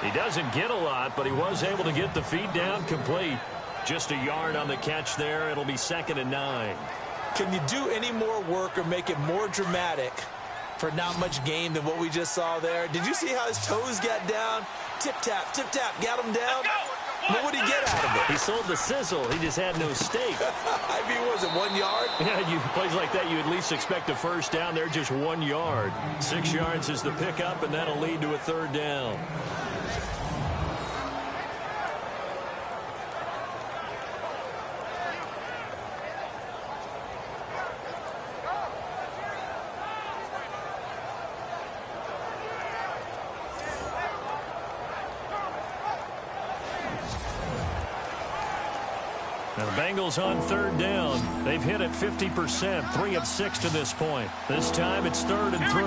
He doesn't get a lot, but he was able to get the feed down complete. Just a yard on the catch there. It'll be 2nd and 9. Can you do any more work or make it more dramatic for not much gain than what we just saw there? Did you see how his toes got down? Tip-tap, got him down. But what did he get out of it? He sold the sizzle. He just had no steak. I mean, was it 1 yard? Yeah, plays like that, you at least expect a first down. They're just 1 yard. 6 yards is the pickup, and that'll lead to a third down. Now the Bengals on third down. They've hit it 50%, 3 of 6 to this point. This time it's 3rd and 3.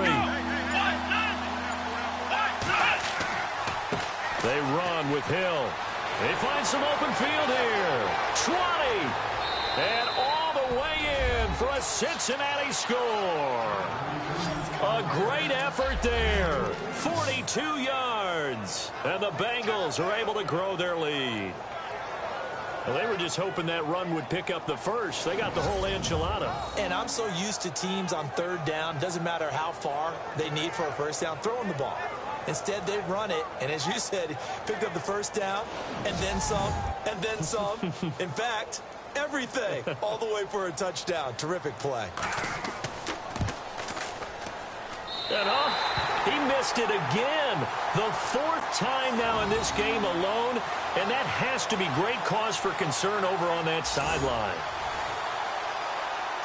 They run with Hill. They find some open field here. 20. And all the way in for a Cincinnati score. A great effort there. 42 yards. And the Bengals are able to grow their lead. Well, they were just hoping that run would pick up the first. They got the whole enchilada. And I'm so used to teams on third down, doesn't matter how far they need for a first down, throwing the ball. Instead, they run it, and as you said, picked up the first down, and then some, and then some. In fact, everything, all the way for a touchdown. Terrific play. And he missed it again. The 4th time now in this game alone, and that has to be great cause for concern over on that sideline.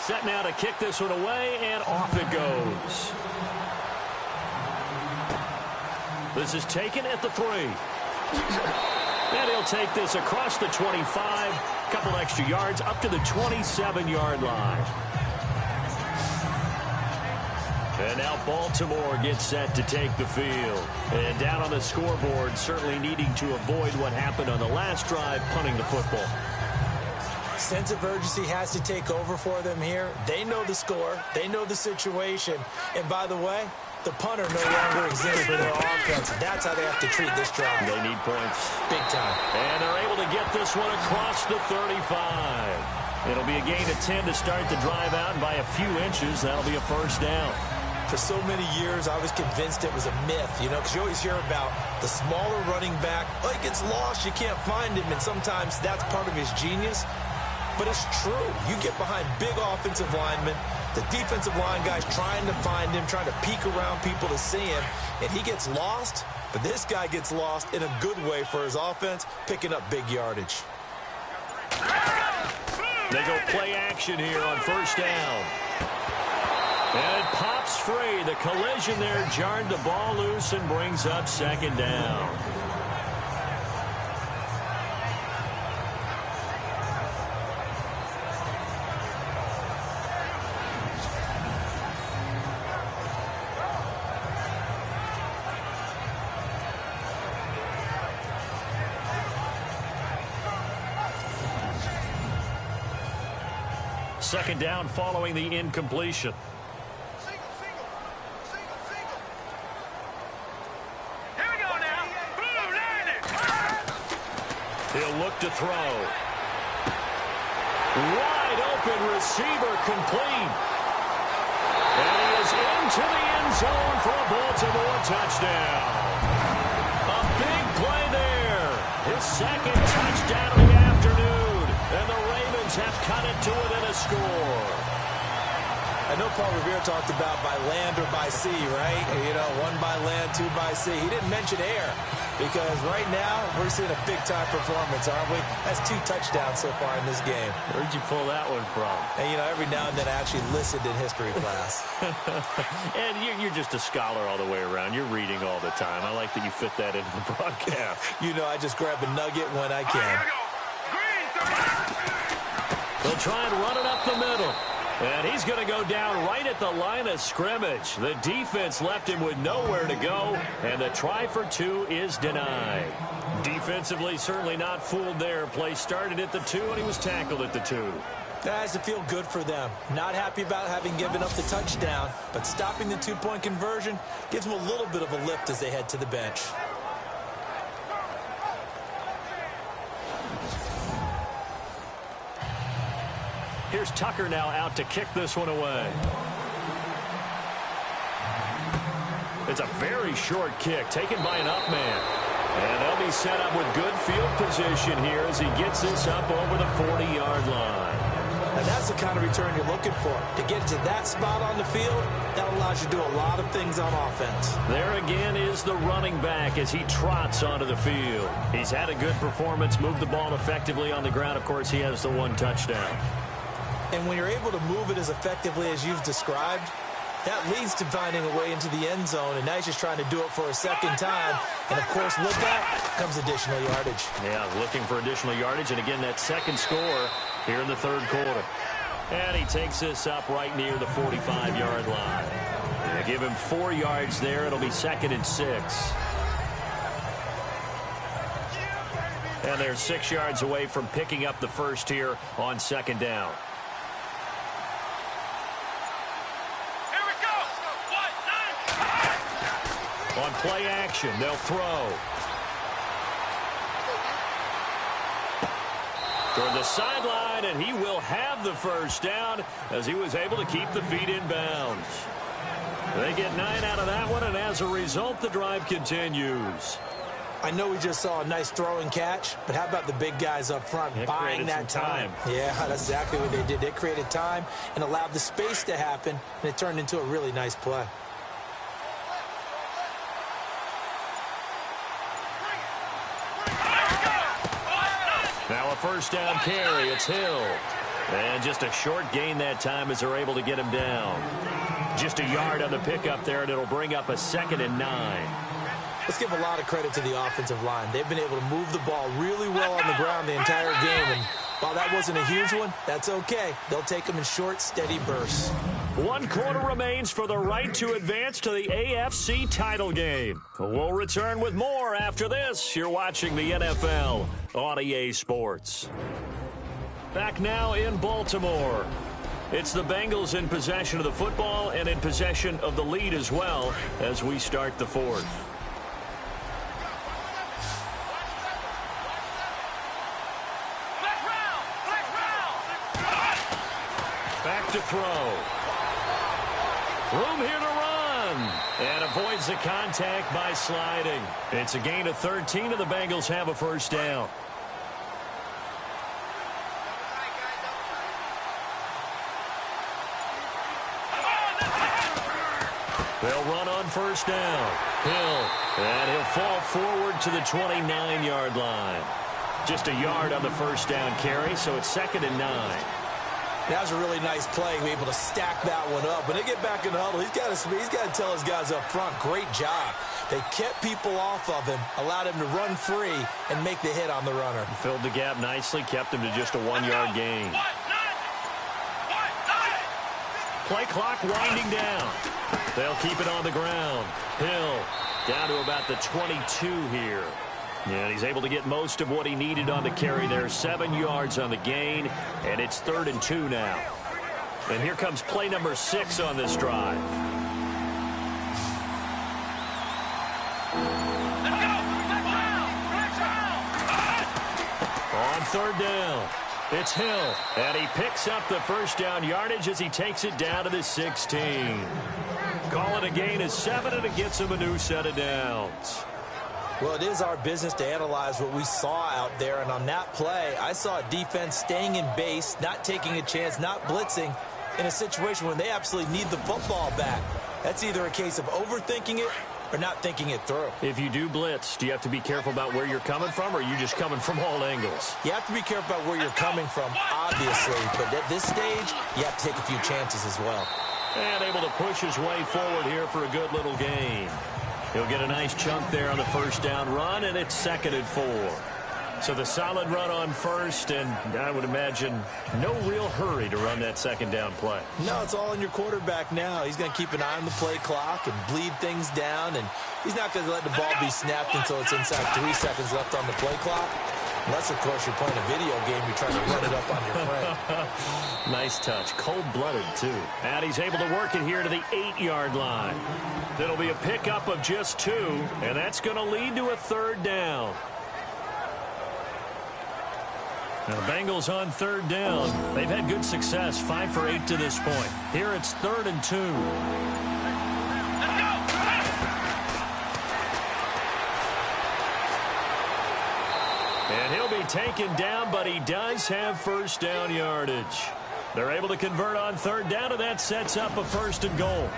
Set now to kick this one away, and off it goes. This is taken at the 3. And he'll take this across the 25, a couple extra yards, up to the 27-yard line. And now Baltimore gets set to take the field. And down on the scoreboard, certainly needing to avoid what happened on the last drive, punting the football. Sense of urgency has to take over for them here. They know the score. They know the situation. And by the way, the punter no longer exists for their offense. That's how they have to treat this drive. They need points. Big time. And they're able to get this one across the 35. It'll be a gain of 10 to start the drive out, and by a few inches, that'll be a first down. For so many years, I was convinced it was a myth, because you always hear about the smaller running back. Oh, he gets lost, you can't find him, and sometimes that's part of his genius. But it's true. You get behind big offensive linemen, the defensive line guys trying to find him, trying to peek around people to see him, and he gets lost. But this guy gets lost in a good way for his offense, picking up big yardage. They go play action here on first down. And it pops free. The collision there jarred the ball loose and brings up second down. Second down following the incompletion. He'll look to throw. Wide open receiver complete. And he is into the end zone for a Baltimore touchdown. A big play there. His second touchdown of the afternoon. And the Ravens have cut it to within a score. I know Paul Revere talked about by land or by sea, right? One by land, two by sea. He didn't mention air because right now we're seeing a big-time performance, aren't we? That's 2 touchdowns so far in this game. Where'd you pull that one from? And, every now and then I actually listened in history class. And you're just a scholar all the way around. You're reading all the time. I like that you fit that into the broadcast. I just grab a nugget when I can. They'll try and run it up the middle. And he's going to go down right at the line of scrimmage. The defense left him with nowhere to go, and the try for 2 is denied. Defensively, certainly not fooled there. Play started at the 2, and he was tackled at the 2. That has to feel good for them. Not happy about having given up the touchdown, but stopping the 2-point conversion gives them a little bit of a lift as they head to the bench. Here's Tucker now out to kick this one away. It's a very short kick taken by an up man. And they'll be set up with good field position here as he gets this up over the 40-yard line. And that's the kind of return you're looking for. To get to that spot on the field, that allows you to do a lot of things on offense. There again is the running back as he trots onto the field. He's had a good performance, moved the ball effectively on the ground. Of course, he has the 1 touchdown. And when you're able to move it as effectively as you've described, that leads to finding a way into the end zone, and now he's just trying to do it for a second time. And, of course, with that comes additional yardage. Yeah, looking for additional yardage, and again, that second score here in the third quarter. And he takes this up right near the 45-yard line. They give him 4 yards there. It'll be 2nd and 6. And they're 6 yards away from picking up the first here on 2nd down. On play action, they'll throw. Toward the sideline, and he will have the first down as he was able to keep the feet in bounds. They get 9 out of that one, and as a result, the drive continues. I know we just saw a nice throw and catch, but how about the big guys up front buying that time? Yeah, that's exactly what they did. They created time and allowed the space to happen, and it turned into a really nice play. Now a first down carry. It's Hill. And just a short gain that time as they're able to get him down. Just a yard on the pickup there, and it'll bring up a 2nd and 9. Let's give a lot of credit to the offensive line. They've been able to move the ball really well on the ground the entire game. And while that wasn't a huge one, that's okay. They'll take them in short, steady bursts. 1 quarter remains for the right to advance to the AFC title game. We'll return with more after this. You're watching the NFL on EA Sports. Back now in Baltimore. It's the Bengals in possession of the football and in possession of the lead as well as we start the fourth. Back to throw. Room here to run. And avoids the contact by sliding. It's a gain of 13, and the Bengals have a first down. They'll run on first down. Hill. And he'll fall forward to the 29-yard line. Just a yard on the first down carry, so it's 2nd and 9. That was a really nice play, be able to stack that one up. When they get back in the huddle, he's got to tell his guys up front, great job. They kept people off of him, allowed him to run free, and make the hit on the runner. Filled the gap nicely, kept him to just a 1-yard gain. Play clock winding down. They'll keep it on the ground. Hill down to about the 22 here. And he's able to get most of what he needed on the carry there. 7 yards on the gain, and it's 3rd and 2 now. And here comes play number 6 on this drive. On 3rd down, it's Hill, and he picks up the first down yardage as he takes it down to the 16. Call it a gain of 7, and it gets him a new set of downs. Well, it is our business to analyze what we saw out there, and on that play, I saw a defense staying in base, not taking a chance, not blitzing in a situation when they absolutely need the football back. That's either a case of overthinking it or not thinking it through. If you do blitz, do you have to be careful about where you're coming from, or are you just coming from all angles? You have to be careful about where you're coming from, obviously, but at this stage, you have to take a few chances as well. And able to push his way forward here for a good little gain. He'll get a nice chunk there on the first down run, and it's 2nd and 4. So the solid run on first, and I would imagine no real hurry to run that 2nd down play. No, it's all in your quarterback now. He's going to keep an eye on the play clock and bleed things down, and he's not going to let the ball be snapped until it's inside 3 seconds left on the play clock. Unless, of course, you're playing a video game, you're trying to run it up on your friend. Nice touch. Cold-blooded, too. And he's able to work it here to the 8-yard line. That'll be a pickup of just 2, and that's going to lead to a 3rd down. Now, the Bengals on 3rd down. They've had good success, 5 for 8 to this point. Here it's 3rd and 2. And he'll be taken down, but he does have first down yardage. They're able to convert on 3rd down, and that sets up a 1st and goal.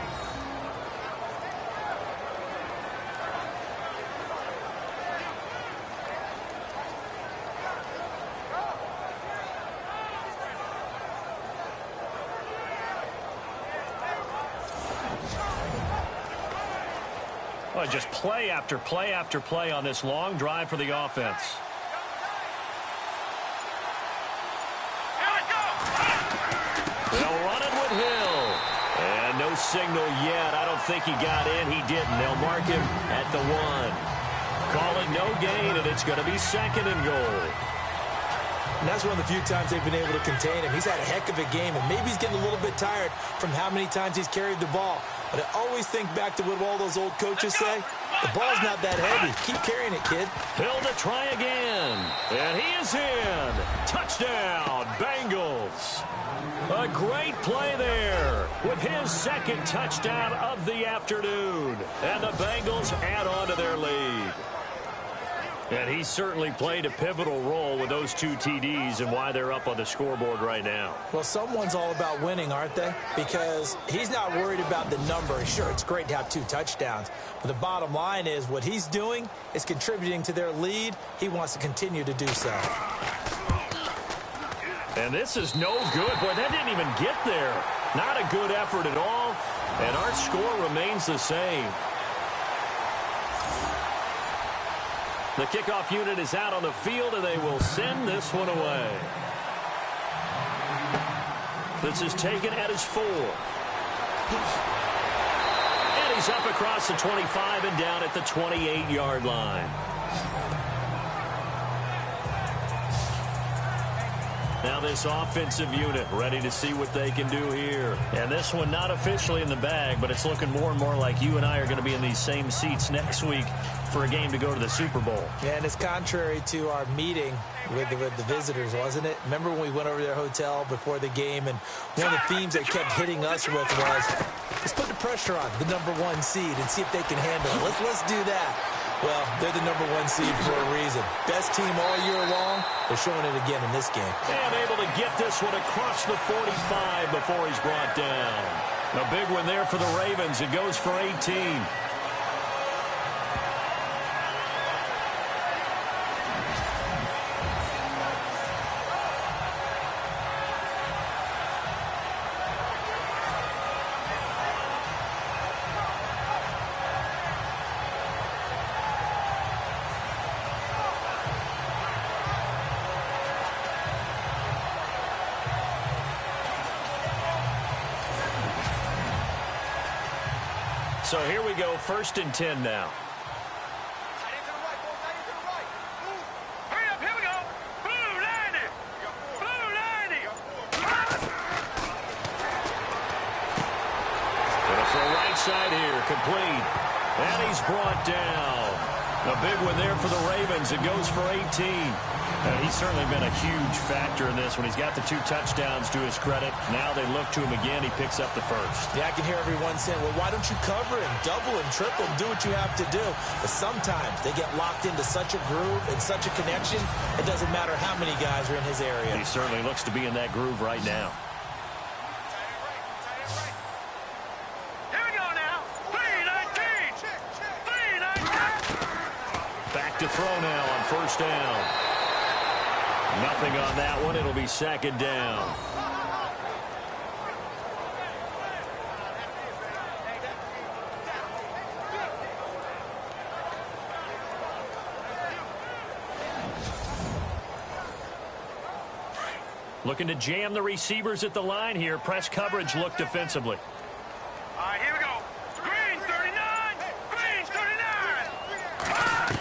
Well, just play after play after play on this long drive for the offense. They'll run it with Hill. And no signal yet. I don't think he got in. He didn't. They'll mark him at the 1. Call it no gain, and it's going to be 2nd and goal. And that's one of the few times they've been able to contain him. He's had a heck of a game, and maybe he's getting a little bit tired from how many times he's carried the ball. But I always think back to what all those old coaches say. The ball's not that heavy. Keep carrying it, kid. Hill to try again. And he is in. Touchdown, Bengals. A great play there with his 2nd touchdown of the afternoon. And the Bengals add on to their lead. And he certainly played a pivotal role with those 2 TDs and why they're up on the scoreboard right now. Well, someone's all about winning, aren't they? Because he's not worried about the number. Sure, it's great to have 2 touchdowns. But the bottom line is what he's doing is contributing to their lead. He wants to continue to do so. And this is no good. Boy, that didn't even get there. Not a good effort at all. And our score remains the same. The kickoff unit is out on the field, and they will send this one away. This is taken at his 4. And he's up across the 25 and down at the 28-yard line. Now this offensive unit ready to see what they can do here. And this one not officially in the bag, but it's looking more and more like you and I are going to be in these same seats next week for a game to go to the Super Bowl. Yeah, and it's contrary to our meeting with the visitors, wasn't it? Remember when we went over to their hotel before the game, and one of the themes they kept hitting us with was, let's put the pressure on the #1 seed and see if they can handle it. Let's do that. Well, they're the #1 seed for a reason. Best team all year long. They're showing it again in this game. And able to get this one across the 45 before he's brought down. A big one there for the Ravens. It goes for 18. So here we go, 1st and 10 now. Hurry up, here we go. Blue 90. Blue 90. Gonna throw right side here, complete. And he's brought down. A big one there for the Ravens. It goes for 18. He's certainly been a huge factor in this when he's got the 2 touchdowns to his credit. Now they look to him again. He picks up the first. Yeah, I can hear everyone saying, well, why don't you cover him, double him, triple him, do what you have to do. But sometimes they get locked into such a groove and such a connection, it doesn't matter how many guys are in his area. He certainly looks to be in that groove right now. Here we go now. 319. 319. Back to throw now on 1st down. Nothing on that one. It'll be 2nd down. Looking to jam the receivers at the line here. Press coverage look defensively. All right, here we go. Green 39. Green 39.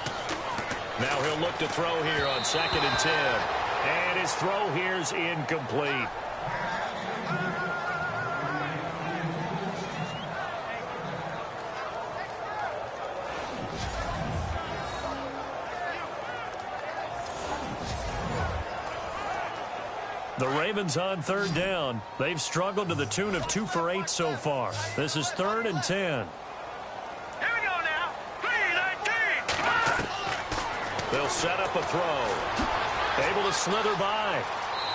Now he'll look to throw here on 2nd and 10. And his throw here's incomplete. The Ravens on 3rd down. They've struggled to the tune of 2 for 8 so far. This is 3rd and 10. Here we go now. 319. They'll set up a throw. Able to slither by.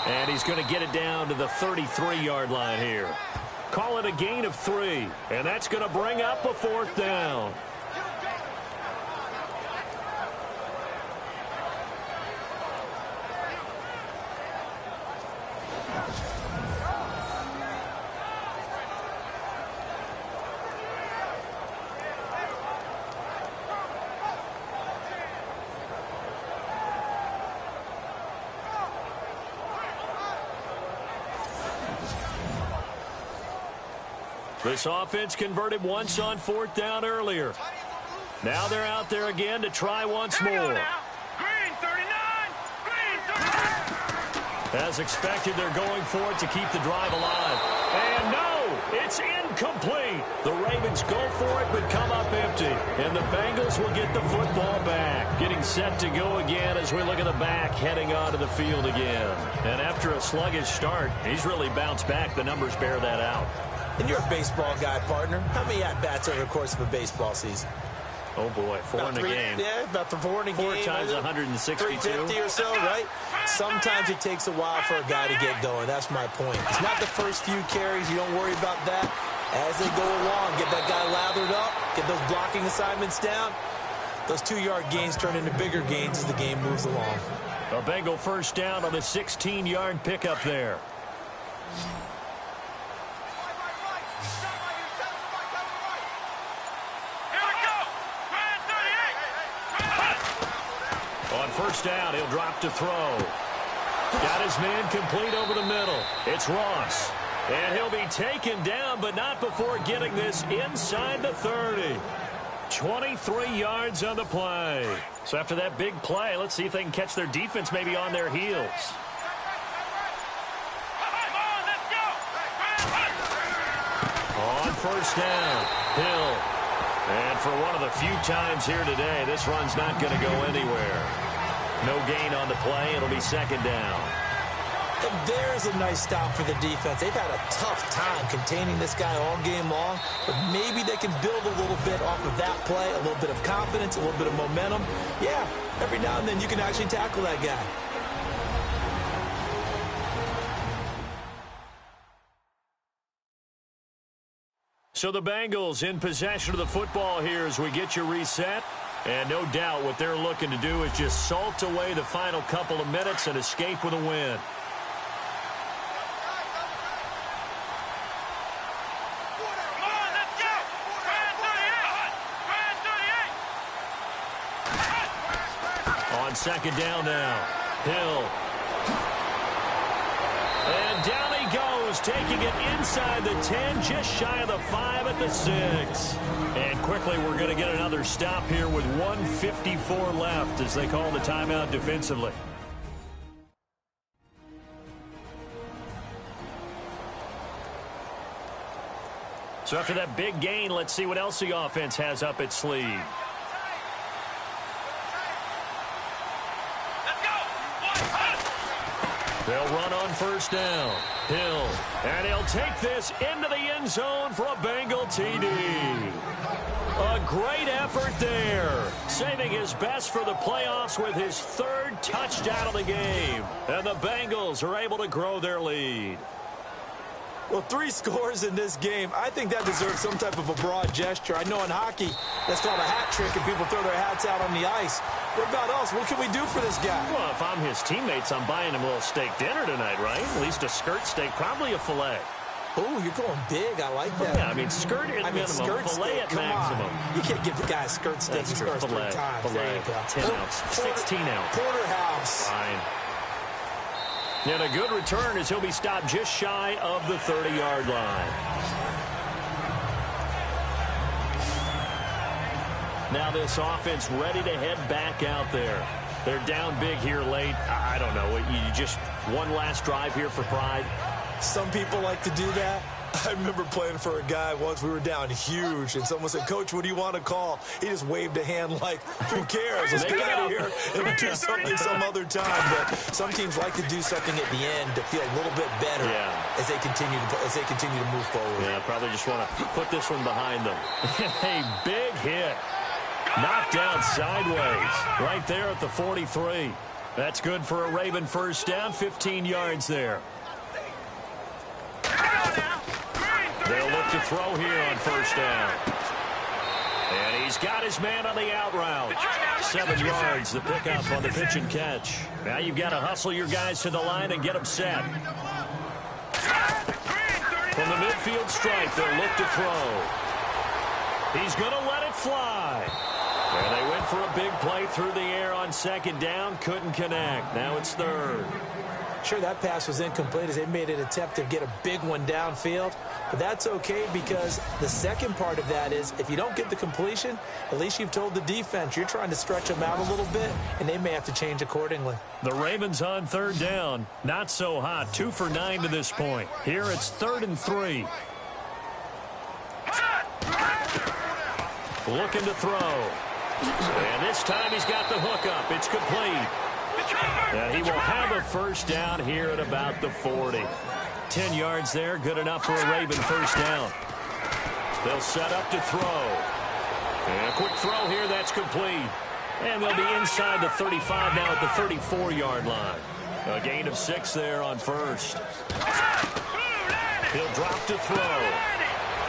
And he's going to get it down to the 33-yard line here. Call it a gain of 3. And that's going to bring up a 4th down. This offense converted once on 4th down earlier. Now they're out there again to try once more. Green 39. Green 39. As expected, they're going for it to keep the drive alive. And no, it's incomplete. The Ravens go for it but come up empty. And the Bengals will get the football back. Getting set to go again as we look at the back heading onto the field again. And after a sluggish start, he's really bounced back. The numbers bear that out. And you're a baseball guy, partner. How many at-bats over the course of a baseball season? Oh, boy, 4 in a game. Yeah, about 4 in a game. 4 times 162. 350 or so, right? Sometimes it takes a while for a guy to get going. That's my point. It's not the first few carries. You don't worry about that. As they go along, get that guy lathered up, get those blocking assignments down. Those 2-yard gains turn into bigger gains as the game moves along. A Bengal 1st down on the 16-yard pickup there. On 1st down, he'll drop to throw. Got his man complete over the middle. It's Ross. And he'll be taken down, but not before getting this inside the 30. 23 yards on the play. So after that big play, let's see if they can catch their defense maybe on their heels. first down. Hill. And for one of the few times here today, this run's not going to go anywhere. No gain on the play. It'll be second down. And there's a nice stop for the defense. They've had a tough time containing this guy all game long, but maybe they can build a little bit off of that play, a little bit of confidence, a little bit of momentum. Yeah, every now and then you can actually tackle that guy. So the Bengals in possession of the football here as we get you reset. And no doubt what they're looking to do is just salt away the final couple of minutes and escape with a win. On second down now, Hill. And down he goes, taking it inside the 10, just shy of the 5 at the 6. And quickly we're going to get another stop here with 1:54 left as they call the timeout defensively. So after that big gain, let's see what else the offense has up its sleeve. They'll run on first down. Hill. And he'll take this into the end zone for a Bengal TD. A great effort there. Saving his best for the playoffs with his third touchdown of the game. And the Bengals are able to grow their lead. Well, 3 scores in this game. I think that deserves some type of a broad gesture. I know in hockey, that's called a hat trick, and people throw their hats out on the ice. What about us? What can we do for this guy? Well, if I'm his teammates, I'm buying him a little steak dinner tonight, right? At least a skirt steak, probably a filet. Oh, you're going big. I like that. Yeah, I mean, skirt at minimum, filet at maximum. You can't give the guy a skirt steak. He scores 3 times. Filet, 10 ounce, 16 ounce. Porterhouse. Fine. And a good return as he'll be stopped just shy of the 30-yard line. Now this offense ready to head back out there. They're down big here late. I don't know. You just one last drive here for pride. Some people like to do that. I remember playing for a guy once. We were down huge, and someone said, "Coach, what do you want to call?" He just waved a hand like, "Who cares? Let's get out of here and do something some other time." But some teams like to do something at the end to feel a little bit better as they continue to move forward. Yeah, probably just want to put this one behind them. A big hit. Knocked down sideways right there at the 43. That's good for a Raven first down, 15 yards there. They'll look to throw here on first down. And he's got his man on the out route. 7 yards, the pickup on the pitch and catch. Now you've got to hustle your guys to the line and get them set. From the midfield stripe, they'll look to throw. He's going to let it fly. And they went for a big play through the air on second down. Couldn't connect. Now it's third. Sure, that pass was incomplete as they made an attempt to get a big one downfield. But that's okay because the second part of that is if you don't get the completion, at least you've told the defense you're trying to stretch them out a little bit, and they may have to change accordingly. The Ravens on third down. Not so hot. 2 for 9 to this point. Here it's 3rd and 3. Looking to throw. And this time he's got the hook up. It's complete. And he will have a first down here at about the 40. 10 yards there, good enough for a Raven first down. They'll set up to throw. And a quick throw here, that's complete. And they'll be inside the 35 now at the 34-yard line. A gain of 6 there on first. He'll drop to throw.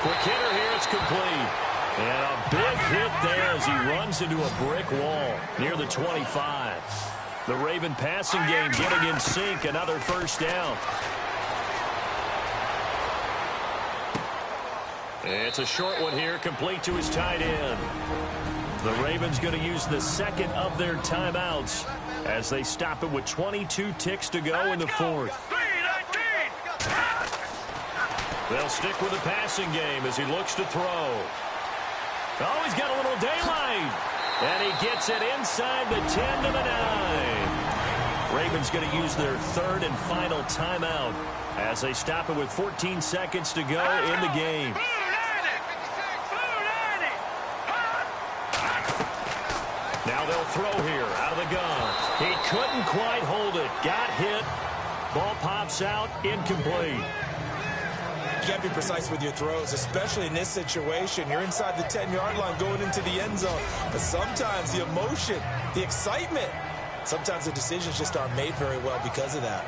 Quick hitter here, it's complete. And a big hit there as he runs into a brick wall near the 25. The Raven passing game getting in sync. Another first down. It's a short one here, complete to his tight end. The Ravens going to use the second of their timeouts as they stop it with 22 ticks to go in the 4th. They'll stick with the passing game as he looks to throw. Oh, he's got a little daylight. And he gets it inside the 10 to the 9. Ravens going to use their 3rd and final timeout as they stop it with 14 seconds to go in the game. Now they'll throw here out of the gun. He couldn't quite hold it. Got hit. Ball pops out. Incomplete. You can't be precise with your throws, especially in this situation. You're inside the 10-yard line going into the end zone. But sometimes the emotion, the excitement, sometimes the decisions just aren't made very well because of that.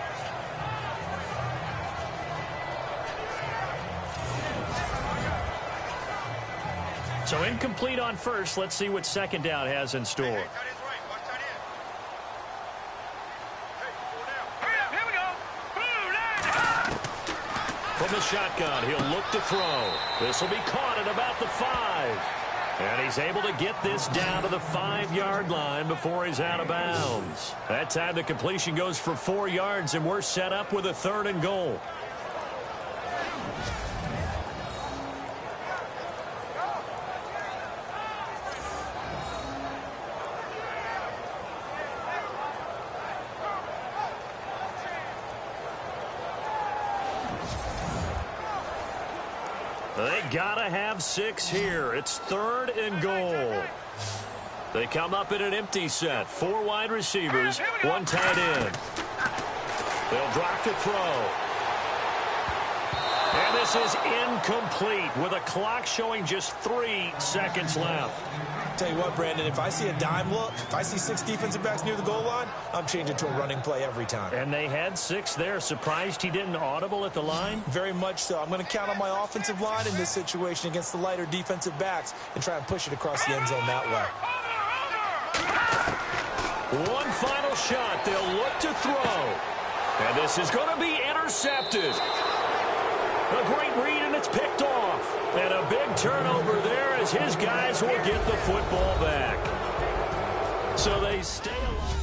So incomplete on first. Let's see what second down has in store. From the shotgun, he'll look to throw. This will be caught at about the 5. And he's able to get this down to the 5-yard line before he's out of bounds. That time the completion goes for 4 yards, and we're set up with a 3rd and goal. They gotta have 6 here. It's 3rd and goal. They come up in an empty set. 4 wide receivers, 1 tight end. They'll drop to throw. And this is incomplete with a clock showing just 3 seconds left. Tell you what, Brandon, if I see a dime look, if I see 6 defensive backs near the goal line, I'm changing to a running play every time. And they had 6 there. Surprised he didn't audible at the line? Very much so. I'm going to count on my offensive line in this situation against the lighter defensive backs and try and push it across the end zone that way. One final shot. They'll look to throw. And this is going to be intercepted. A great read, and it's picked off. And a big turnover there as his guys will get the football back. So they stay alive.